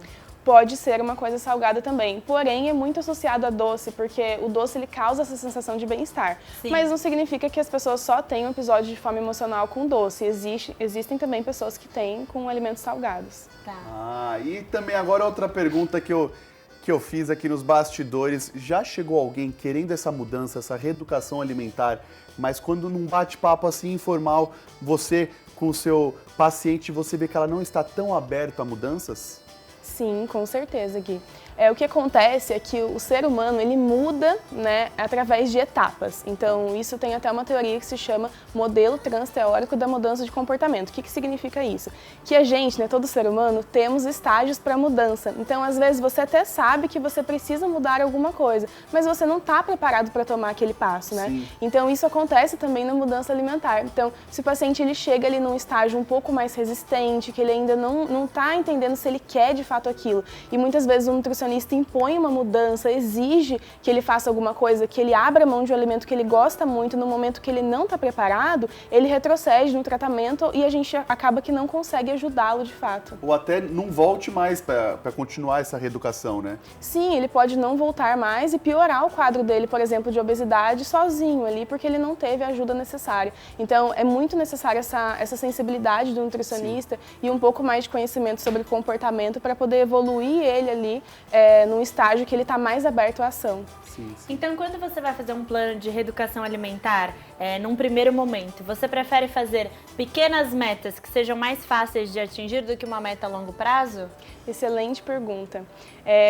Pode ser uma coisa salgada também, porém é muito associado a doce, porque o doce ele causa essa sensação de bem-estar. Mas não significa que as pessoas só tenham um episódio de fome emocional com doce, existem também pessoas que têm com alimentos salgados. Tá. E também agora outra pergunta que eu fiz aqui nos bastidores. Já chegou alguém querendo essa mudança, essa reeducação alimentar, mas quando num bate-papo assim informal, você com o seu paciente, você vê que ela não está tão aberta a mudanças? Sim, com certeza, Gui. O que acontece é que o ser humano, ele muda, né, através de etapas. Então, isso tem até uma teoria que se chama modelo transteórico da mudança de comportamento. O que significa isso? Que a gente, né, todo ser humano, temos estágios para mudança. Então, às vezes, você até sabe que você precisa mudar alguma coisa, mas você não está preparado para tomar aquele passo, né? Sim. Então, isso acontece também na mudança alimentar. Então, se o paciente ele chega ali num estágio um pouco mais resistente, que ele ainda não está entendendo se ele quer de fato aquilo, e muitas vezes o nutricionista impõe uma mudança, exige que ele faça alguma coisa, que ele abra mão de um alimento que ele gosta muito, no momento que ele não está preparado, ele retrocede no tratamento e a gente acaba que não consegue ajudá-lo de fato. Ou até não volte mais para continuar essa reeducação, né? Sim, ele pode não voltar mais e piorar o quadro dele, por exemplo, de obesidade sozinho ali, porque ele não teve a ajuda necessária. Então, é muito necessária essa sensibilidade do nutricionista e um pouco mais de conhecimento sobre comportamento para poder poder evoluir ele ali num estágio que ele está mais aberto à ação. Sim, sim. Então, quando você vai fazer um plano de reeducação alimentar, num primeiro momento, você prefere fazer pequenas metas que sejam mais fáceis de atingir do que uma meta a longo prazo? Excelente pergunta.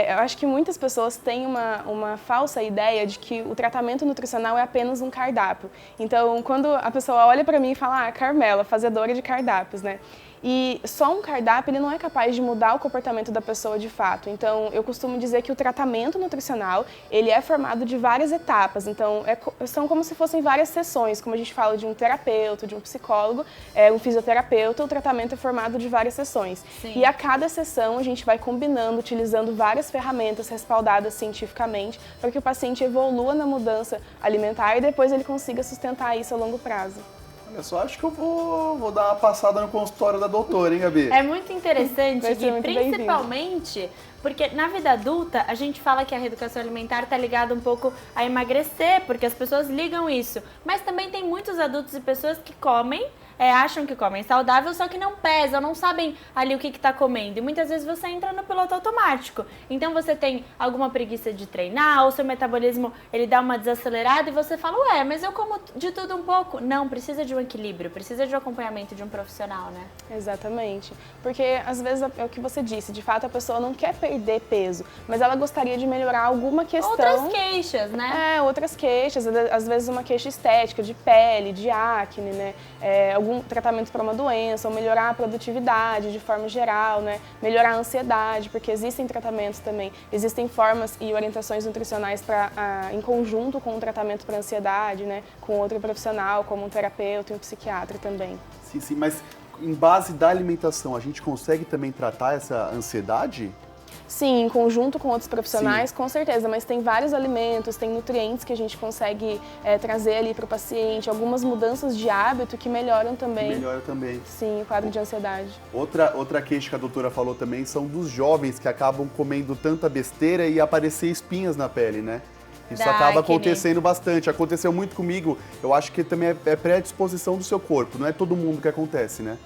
Eu acho que muitas pessoas têm uma falsa ideia de que o tratamento nutricional é apenas um cardápio. Então, quando a pessoa olha para mim e fala, Carmela, fazedora de cardápios, né? E só um cardápio ele não é capaz de mudar o comportamento da pessoa de fato. Então, eu costumo dizer que o tratamento nutricional ele é formado de várias etapas. Então, são como se fossem várias sessões, como a gente fala de um terapeuta, de um psicólogo, um fisioterapeuta, o tratamento é formado de várias sessões. Sim. E a cada sessão a gente vai combinando, utilizando várias ferramentas respaldadas cientificamente para que o paciente evolua na mudança alimentar e depois ele consiga sustentar isso a longo prazo. Olha só, acho que eu vou dar uma passada no consultório da doutora, hein, Gabi? É muito interessante, Vai ser Gui, muito principalmente porque na vida adulta a gente fala que a reeducação alimentar está ligada um pouco a emagrecer, porque as pessoas ligam isso. Mas também tem muitos adultos e pessoas que comem, acham que comem saudável, só que não pesam, não sabem ali o que está comendo. E muitas vezes você entra no piloto automático. Então você tem alguma preguiça de treinar, ou seu metabolismo ele dá uma desacelerada e você fala, ué, mas eu como de tudo um pouco. Não, precisa de um equilíbrio, precisa de um acompanhamento de um profissional, né? Exatamente. Porque às vezes é o que você disse, de fato a pessoa não quer perder peso, mas ela gostaria de melhorar alguma questão. Outras queixas, né? Outras queixas, às vezes uma queixa estética, de pele, de acne, né? Algum tratamento para uma doença, ou melhorar a produtividade de forma geral, né? Melhorar a ansiedade, porque existem tratamentos também, existem formas e orientações nutricionais em conjunto com o tratamento para ansiedade, né? Com outro profissional, como um terapeuta e um psiquiatra também. Sim, sim, mas em base da alimentação, a gente consegue também tratar essa ansiedade? Sim, em conjunto com outros profissionais, com certeza, mas tem vários alimentos, tem nutrientes que a gente consegue trazer ali para o paciente, algumas mudanças de hábito que melhoram também. Melhora também. Sim, o quadro de ansiedade. Outra queixa que a doutora falou também são dos jovens que acabam comendo tanta besteira e aparecer espinhas na pele, né? Isso acaba acontecendo bastante. Aconteceu muito comigo. Eu acho que também é predisposição do seu corpo. Não é todo mundo que acontece, né?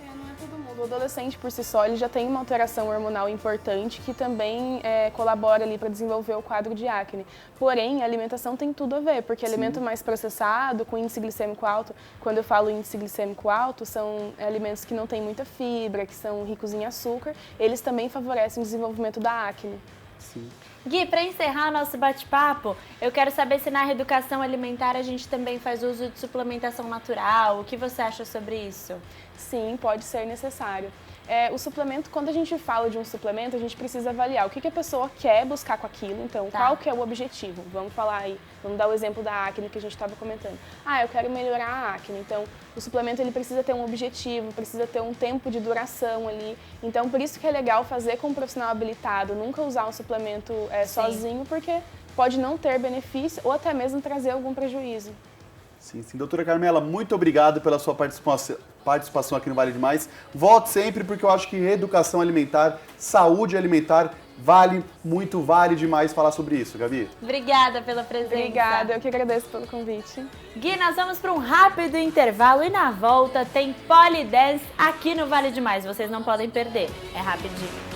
Não é todo mundo. O adolescente, por si só, ele já tem uma alteração hormonal importante que também colabora ali para desenvolver o quadro de acne. Porém, a alimentação tem tudo a ver, porque alimento mais processado, com índice glicêmico alto, quando eu falo índice glicêmico alto, são alimentos que não têm muita fibra, que são ricos em açúcar, eles também favorecem o desenvolvimento da acne. Sim. Gui, para encerrar nosso bate-papo, eu quero saber se na reeducação alimentar a gente também faz uso de suplementação natural. O que você acha sobre isso? Sim, pode ser necessário. O suplemento, quando a gente fala de um suplemento, a gente precisa avaliar o que a pessoa quer buscar com aquilo. Então, qual que é o objetivo? Vamos falar aí, vamos dar o exemplo da acne que a gente estava comentando. Eu quero melhorar a acne. Então, o suplemento ele precisa ter um objetivo, precisa ter um tempo de duração ali. Então, por isso que é legal fazer com um profissional habilitado, nunca usar um suplemento sozinho, porque pode não ter benefício ou até mesmo trazer algum prejuízo. Sim, sim. Doutora Carmela, muito obrigado pela sua participação aqui no Vale Demais. Volte sempre, porque eu acho que reeducação alimentar, saúde alimentar, vale demais falar sobre isso, Gabi. Obrigada pela presença. Obrigada, eu que agradeço pelo convite. Gui, nós vamos para um rápido intervalo e na volta tem Polydance aqui no Vale Demais. Vocês não podem perder, é rapidinho.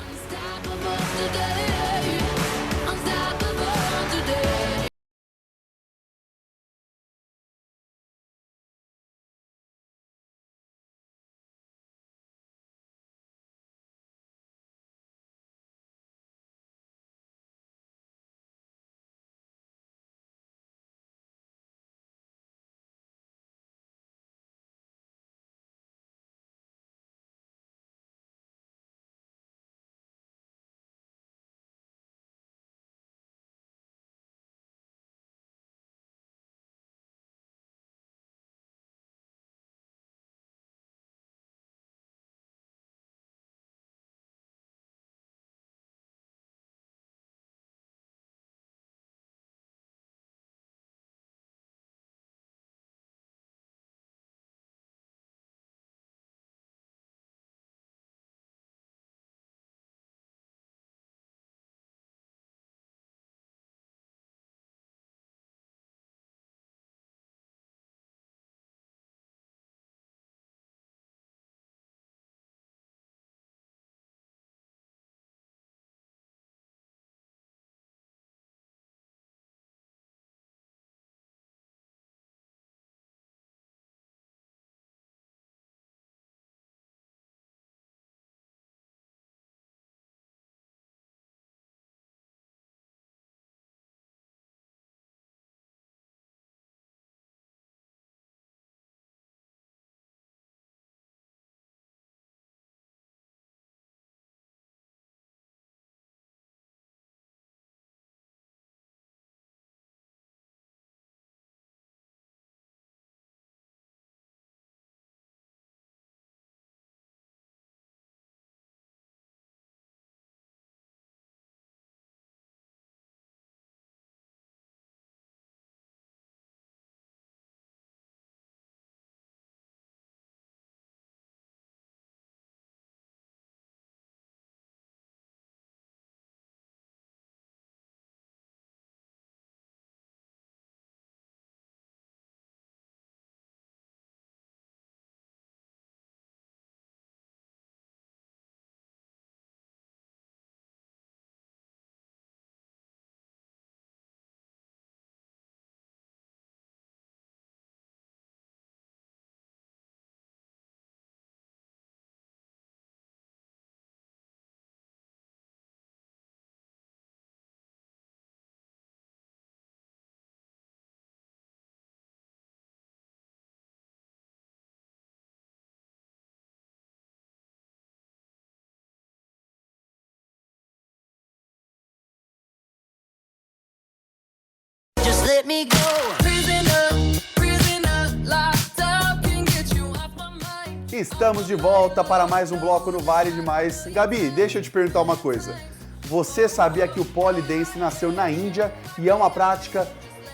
let me go. Prisoner, locked up, can't get you off my mind. Estamos de volta para mais um bloco no Vale Demais. Gabi, deixa eu te perguntar uma coisa. Você sabia que o pole dance nasceu na Índia e é uma prática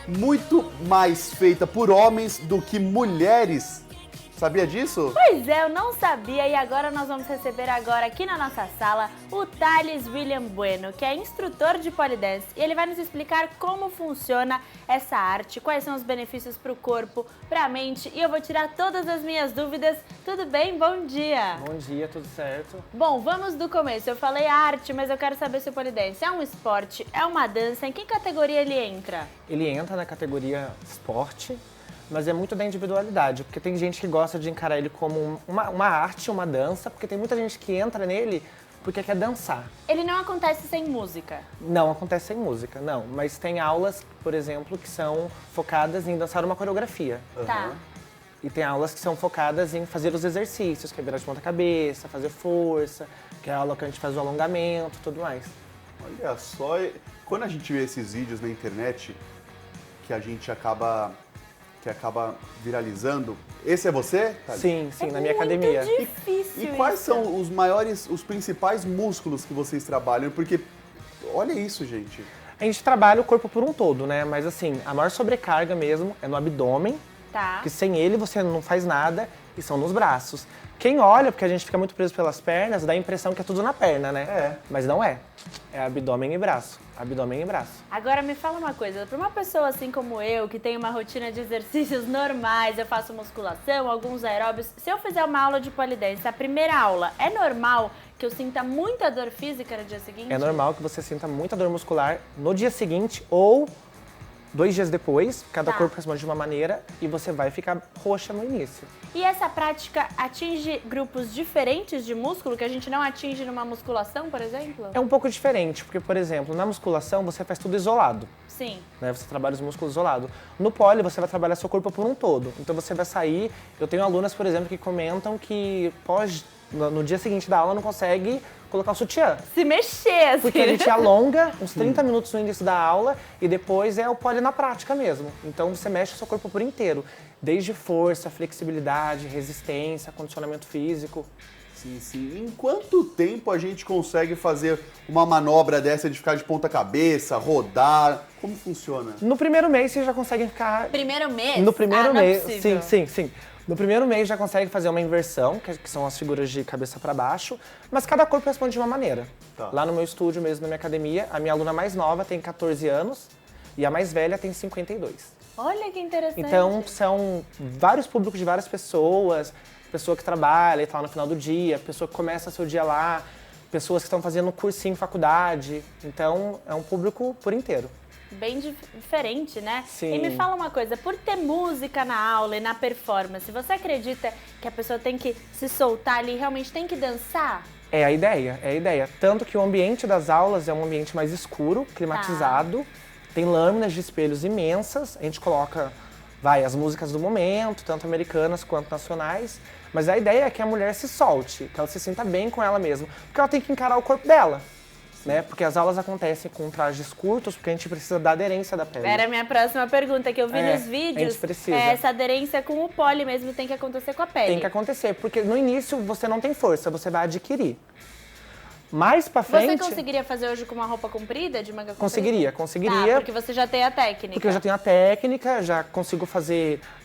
muito mais feita por homens do que mulheres? Sabia disso? Pois é, eu não sabia e agora nós vamos receber agora aqui na nossa sala o Thales William Bueno, que é instrutor de pole dance, e ele vai nos explicar como funciona essa arte, quais são os benefícios para o corpo, para a mente, e eu vou tirar todas as minhas dúvidas. Tudo bem? Bom dia! Bom dia, tudo certo? Bom, vamos do começo. Eu falei arte, mas eu quero saber se o pole dance é um esporte, é uma dança, em que categoria ele entra? Ele entra na categoria esporte, mas é muito da individualidade, porque tem gente que gosta de encarar ele como uma arte, uma dança, porque tem muita gente que entra nele porque quer dançar. Ele não acontece sem música? Não acontece sem música, não. Mas tem aulas, por exemplo, que são focadas em dançar uma coreografia. Tá. E tem aulas que são focadas em fazer os exercícios, que é virar de ponta cabeça, fazer força, que é a aula que a gente faz o alongamento e tudo mais. Olha só, quando a gente vê esses vídeos na internet, que a gente acaba viralizando, esse é você? Thales? Sim, na minha academia. É difícil. E quais isso. são os principais músculos que vocês trabalham? Porque, olha isso, gente. A gente trabalha o corpo por um todo, né? Mas assim, a maior sobrecarga mesmo é no abdômen, Tá. que sem ele você não faz nada, e são nos braços. Quem olha, porque a gente fica muito preso pelas pernas, dá a impressão que é tudo na perna, né? É. Mas não é. É abdômen e braço. Abdômen e braço. Agora me fala uma coisa, para uma pessoa assim como eu, que tem uma rotina de exercícios normais, eu faço musculação, alguns aeróbios, se eu fizer uma aula de pole dance, a primeira aula, é normal que eu sinta muita dor física no dia seguinte? É normal que você sinta muita dor muscular no dia seguinte ou 2 dias depois, cada corpo responde de uma maneira e você vai ficar roxa no início. E essa prática atinge grupos diferentes de músculo que a gente não atinge numa musculação, por exemplo? É um pouco diferente, porque, por exemplo, na musculação você faz tudo isolado. Sim. Né? Você trabalha os músculos isolados. No pole, você vai trabalhar seu corpo por um todo. Então você vai sair... Eu tenho alunas, por exemplo, que comentam que no dia seguinte da aula não consegue colocar o sutiã. Se mexer, assim. Porque a gente alonga uns 30 minutos no início da aula e depois é o pole na prática mesmo. Então você mexe o seu corpo por inteiro. Desde força, flexibilidade, resistência, condicionamento físico. Sim. Em quanto tempo a gente consegue fazer uma manobra dessa de ficar de ponta cabeça, rodar? Como funciona? No primeiro mês vocês já conseguem ficar... Primeiro mês? No primeiro não é mês, possível. sim. No primeiro mês já consegue fazer uma inversão, que são as figuras de cabeça para baixo, mas cada corpo responde de uma maneira. Tá. Lá no meu estúdio mesmo, na minha academia, a minha aluna mais nova tem 14 anos e a mais velha tem 52. Olha que interessante. Então, são vários públicos de várias pessoas, pessoa que trabalha e tal no final do dia, pessoa que começa seu dia lá, pessoas que estão fazendo cursinho em faculdade. Então, é um público por inteiro. Bem diferente, né? Sim. E me fala uma coisa, por ter música na aula e na performance, você acredita que a pessoa tem que se soltar ali, realmente tem que dançar? É a ideia. Tanto que o ambiente das aulas é um ambiente mais escuro, climatizado, tem lâminas de espelhos imensas, a gente coloca, as músicas do momento, tanto americanas quanto nacionais, mas a ideia é que a mulher se solte, que ela se sinta bem com ela mesma, porque ela tem que encarar o corpo dela. Né? Porque as aulas acontecem com trajes curtos, porque a gente precisa da aderência da pele. Era a minha próxima pergunta, que eu vi nos vídeos. A gente precisa. Essa aderência com o pole mesmo tem que acontecer com a pele. Tem que acontecer, porque no início você não tem força, você vai adquirir. Mais pra frente... Você conseguiria fazer hoje com uma roupa comprida, de manga comprida? Conseguiria. Tá, porque você já tem a técnica. Porque eu já tenho a técnica, já consigo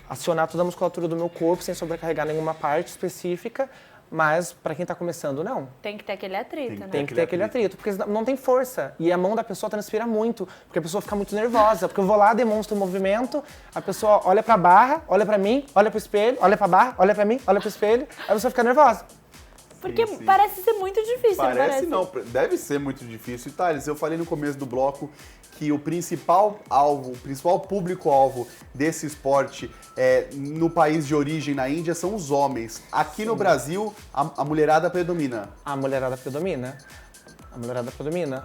acionar toda a musculatura do meu corpo sem sobrecarregar nenhuma parte específica. Mas para quem tá começando, não. Tem que ter aquele atrito, né? Tem que ter aquele atrito, porque não tem força. E a mão da pessoa transpira muito, porque a pessoa fica muito nervosa. Porque eu vou lá, demonstro o movimento, a pessoa olha pra barra, olha pra mim, olha pro espelho, olha pra barra, olha pra mim, olha pro espelho, aí a pessoa fica nervosa. Porque parece ser muito difícil, Parece não, deve ser muito difícil. E Thales, eu falei no começo do bloco que o principal público-alvo desse esporte no país de origem, na Índia, são os homens. Aqui no Brasil, a mulherada predomina. A mulherada predomina.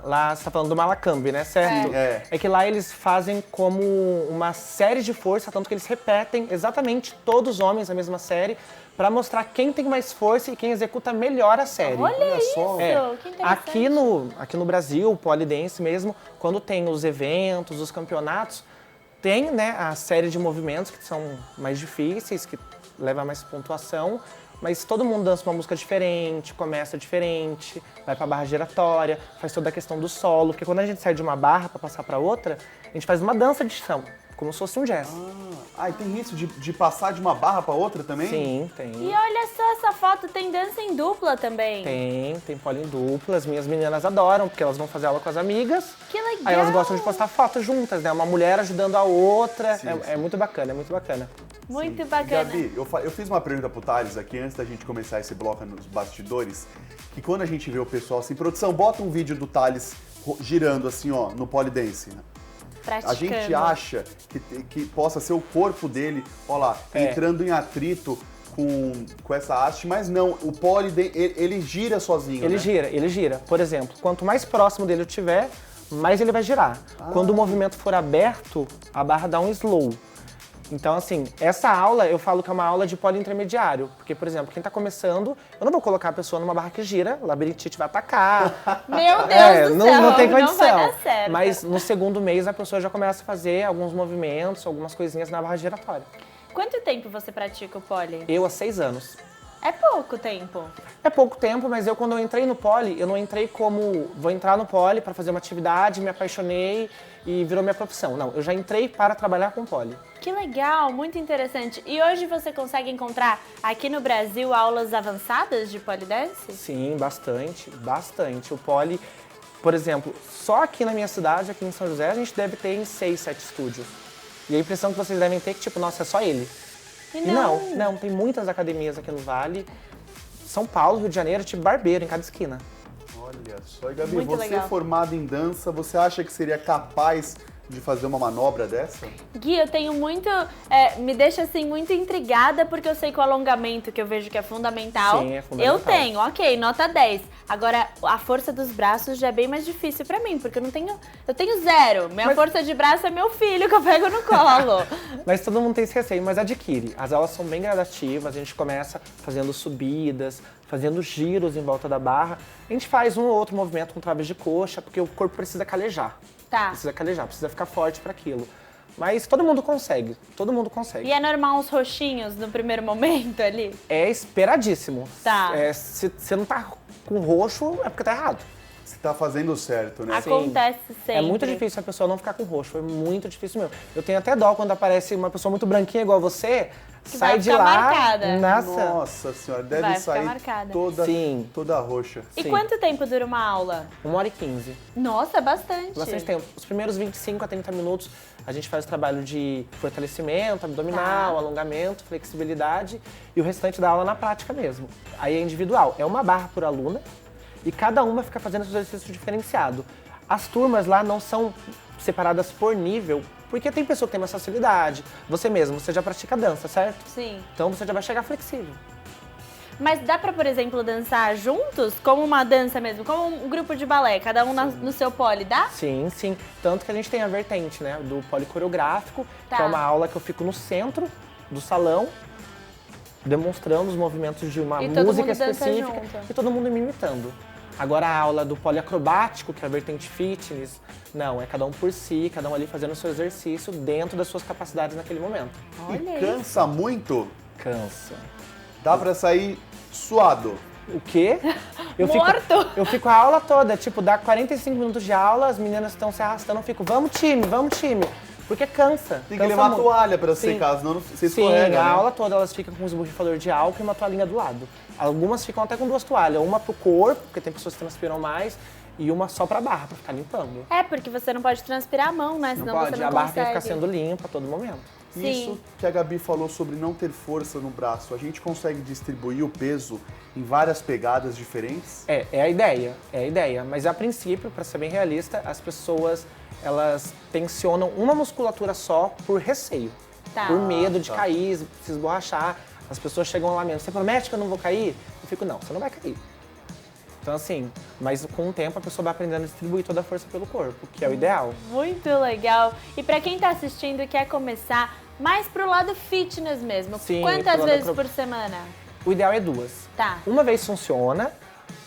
Lá você tá falando do Malacambe, né? Certo? É que lá eles fazem como uma série de força, tanto que eles repetem exatamente todos os homens a mesma série, pra mostrar quem tem mais força e quem executa melhor a série. Olha isso, que interessante. Aqui no Brasil, o pole dance mesmo, quando tem os eventos, os campeonatos, Tem, né, a série de movimentos que são mais difíceis, que leva mais pontuação, mas todo mundo dança uma música diferente, começa diferente, vai pra barra giratória, faz toda a questão do solo, porque quando a gente sai de uma barra para passar para outra, a gente faz uma dança de chão, como se fosse um jazz. E tem isso de passar de uma barra para outra também? Sim, tem. E olha só essa foto, tem dança em dupla também. Tem pole em dupla, as minhas meninas adoram, porque elas vão fazer aula com as amigas. Que legal! Aí elas gostam de postar fotos juntas, né? Uma mulher ajudando a outra. Sim, é muito bacana, é muito bacana. Muito bacana. Gabi, eu fiz uma pergunta pro Thales aqui, antes da gente começar esse bloco nos bastidores, que quando a gente vê o pessoal assim, produção, bota um vídeo do Thales girando assim, ó, no pole dance, né? Praticando. A gente acha que possa ser o corpo dele, ó lá, entrando em atrito com essa haste, mas não, o pole ele gira sozinho, Ele né? gira. Por exemplo, quanto mais próximo dele eu tiver, mais ele vai girar. Quando o movimento for aberto, a barra dá um slow. Então, assim, essa aula eu falo que é uma aula de pole intermediário. Porque, por exemplo, quem tá começando, eu não vou colocar a pessoa numa barra que gira, labirintite vai atacar. Meu Deus do céu, não tem condição. não vai dar certo. Mas no segundo mês a pessoa já começa a fazer alguns movimentos, algumas coisinhas na barra giratória. Quanto tempo você pratica o pole? Eu há 6 anos. É pouco tempo. É pouco tempo, mas quando eu entrei no pole, eu não entrei como vou entrar no pole para fazer uma atividade, me apaixonei e virou minha profissão. Não, eu já entrei para trabalhar com pole. Que legal, muito interessante. E hoje você consegue encontrar aqui no Brasil aulas avançadas de pole dance? Sim, bastante. O pole, por exemplo, só aqui na minha cidade, aqui em São José, a gente deve ter em 6, 7 estúdios. E a impressão que vocês devem ter é que, tipo, nossa, é só ele. E não, tem muitas academias aqui no Vale. São Paulo, Rio de Janeiro, tipo barbeiro em cada esquina. Olha só, e Gabi, Muito você legal. formada em dança, você acha que seria capaz de fazer uma manobra dessa? Gui, eu tenho muito... me deixa, assim, muito intrigada, porque eu sei que o alongamento, que eu vejo que é fundamental... Sim, é fundamental. Eu tenho, ok, nota 10. Agora, a força dos braços já é bem mais difícil pra mim, porque eu tenho 0. Minha força de braço é meu filho, que eu pego no colo. Mas todo mundo tem esse receio, mas adquire. As aulas são bem gradativas, a gente começa fazendo subidas, fazendo giros em volta da barra. A gente faz um ou outro movimento com traves de coxa, porque o corpo precisa calejar. Tá. Precisa calejar, precisa ficar forte para aquilo. Mas todo mundo consegue. E é normal uns roxinhos no primeiro momento ali? É esperadíssimo. Tá. Se você não tá com roxo, é porque tá errado. Você tá fazendo certo, né? Acontece sempre. É muito difícil a pessoa não ficar com roxo, é muito difícil mesmo. Eu tenho até dó quando aparece uma pessoa muito branquinha igual você, Que sai vai de ficar lá, marcada. Nossa senhora, deve Vai ficar sair marcada. toda roxa. E Sim. quanto tempo dura uma aula? 1h15. Nossa, bastante. Bastante tempo. Os primeiros 25 a 30 minutos a gente faz o trabalho de fortalecimento, abdominal, alongamento, flexibilidade e o restante da aula na prática mesmo. Aí é individual. É uma barra por aluna e cada uma fica fazendo seu exercício diferenciado. As turmas lá não são separadas por nível, porque tem pessoa que tem mais facilidade. Você mesmo, você já pratica dança, certo? Sim. Então você já vai chegar flexível. Mas dá pra, por exemplo, dançar juntos? Como uma dança mesmo? Como um grupo de balé, cada um no seu pole, dá? Sim. Tanto que a gente tem a vertente, né, do pole coreográfico, Tá. que é uma aula que eu fico no centro do salão, demonstrando os movimentos de uma E todo música mundo dança específica junto. e todo mundo me imitando. Agora a aula do pole acrobático, que é a vertente fitness, não, é cada um por si, cada um ali fazendo o seu exercício dentro das suas capacidades naquele momento. E Olha cansa muito? Cansa. Dá pra sair suado? O quê? Morto! Eu fico a aula toda, tipo, dá 45 minutos de aula, as meninas estão se arrastando, eu fico, vamos time. Porque cansa. Tem que cansa levar a muito. toalha pra Sim. secar, senão você Sim, escorrega, a né? aula toda elas ficam com um esborrifador de álcool e uma toalhinha do lado. Algumas ficam até com 2 toalhas, uma pro corpo, porque tem pessoas que transpiram mais, e uma só pra barra, pra ficar limpando. É, porque você não pode transpirar a mão, né? Senão você não a barra tem consegue. que ficar sendo limpa a todo momento. Sim. Isso que a Gabi falou sobre não ter força no braço, a gente consegue distribuir o peso em várias pegadas diferentes? É a ideia. Mas a princípio, pra ser bem realista, as pessoas, elas tensionam uma musculatura só por receio. Tá. Por medo de cair, se esborrachar. As pessoas chegam lá mesmo, você promete que eu não vou cair? Eu fico, não, você não vai cair. Então assim, mas com o tempo a pessoa vai aprendendo a distribuir toda a força pelo corpo, que é o ideal. Muito legal. E pra quem tá assistindo e quer começar mais pro lado fitness mesmo, Sim, quantas pro lado vezes por semana? O ideal é 2. Tá. Uma vez funciona,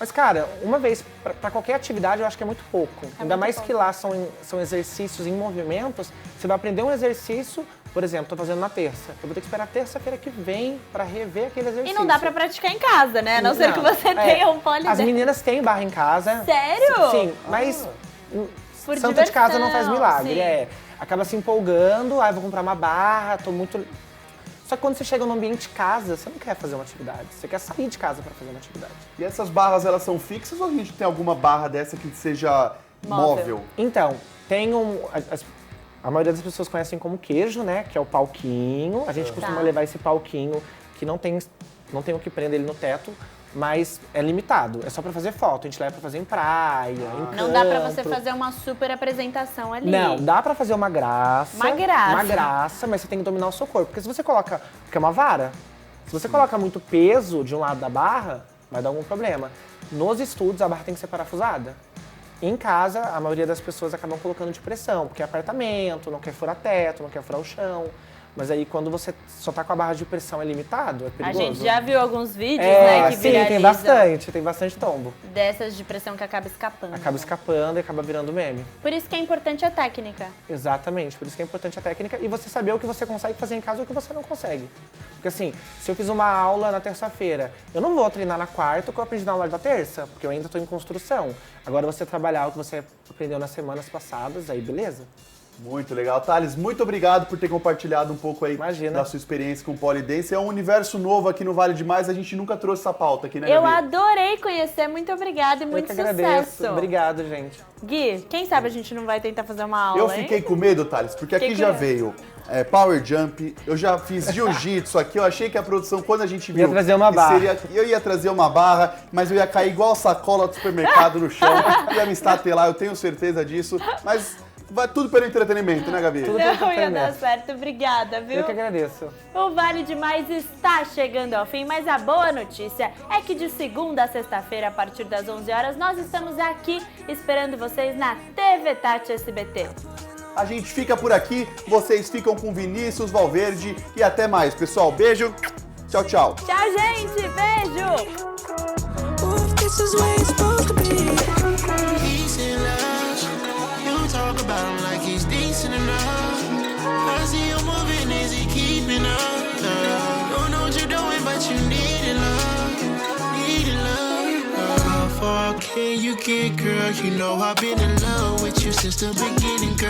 Mas, cara, uma vez pra qualquer atividade eu acho que é muito pouco. Ainda mais que lá são exercícios em movimentos. Você vai aprender um exercício, por exemplo, tô fazendo na terça. Eu vou ter que esperar terça-feira que vem pra rever aquele exercício. E não dá pra praticar em casa, né? A não ser que você tenha um pole As dance. meninas têm barra em casa. Sério? Sim, mas Por santo de casa não faz diversão, milagre. sim. Acaba se empolgando, vou comprar uma barra, tô muito... Só que quando você chega no ambiente de casa, você não quer fazer uma atividade, você quer sair de casa pra fazer uma atividade. E essas barras, elas são fixas ou a gente tem alguma barra dessa que seja móvel? Então, tem a maioria das pessoas conhecem como queijo, né? Que é o palquinho. A gente costuma levar esse palquinho que não tem o que prender ele no teto, mas é limitado. É só pra fazer foto. A gente leva pra fazer em praia, em Não dá pra você fazer uma super apresentação ali. Não, dá pra fazer uma graça. Uma graça. Uma graça, mas você tem que dominar o seu corpo. Porque se você coloca... Porque é uma vara. Se você coloca muito peso de um lado da barra, vai dar algum problema. Nos estúdios, a barra tem que ser parafusada. Em casa, a maioria das pessoas acabam colocando de pressão, porque é apartamento, não quer furar teto, não quer furar o chão. Mas aí, quando você só tá com a barra de pressão é limitado, é A perigoso. gente já viu alguns vídeos, né, que sim, viralizam. tem bastante tombo. Dessas de pressão que acaba escapando. Acaba escapando e acaba virando meme. Por isso que é importante a técnica. Exatamente, por isso que é importante a técnica e você saber o que você consegue fazer em casa e o que você não consegue. Porque assim, se eu fiz uma aula na terça-feira, eu não vou treinar na quarta o que eu aprendi na aula da terça, porque eu ainda estou em construção. Agora você trabalhar o que você aprendeu nas semanas passadas, aí beleza. Muito legal. Thales, muito obrigado por ter compartilhado um pouco aí da sua experiência com o pole dance. É um universo novo aqui no Vale Demais, a gente nunca trouxe essa pauta aqui, né, Eu Gabi? adorei conhecer, muito obrigada e muito Eu que sucesso. agradeço. Obrigado, gente. Gui, quem sabe a gente não vai tentar fazer uma aula, Eu fiquei com medo, Thales, porque aqui já veio power jump, eu já fiz jiu-jitsu aqui, eu achei que a produção, quando a gente viu... Ia trazer uma barra. Eu ia trazer uma barra, mas eu ia cair igual sacola do supermercado no chão, ia me estatelar, eu tenho certeza disso, mas... Vai tudo pelo entretenimento, né, Gabi? Tudo pelo Não ia entretenimento. dar certo, obrigada, viu? Eu que agradeço. O Vale Demais está chegando ao fim, mas a boa notícia é que de segunda a sexta-feira, a partir das 11 horas, nós estamos aqui esperando vocês na TV Tati SBT. A gente fica por aqui, vocês ficam com Vinícius Valverde e até mais, pessoal. Beijo, tchau, tchau. Tchau, gente, beijo! Talk about him like he's decent enough. I see you moving, is he keeping up? Don't know what you're doing, but you need love. How far can you get, girl? You know I've been in love with you since the beginning, girl.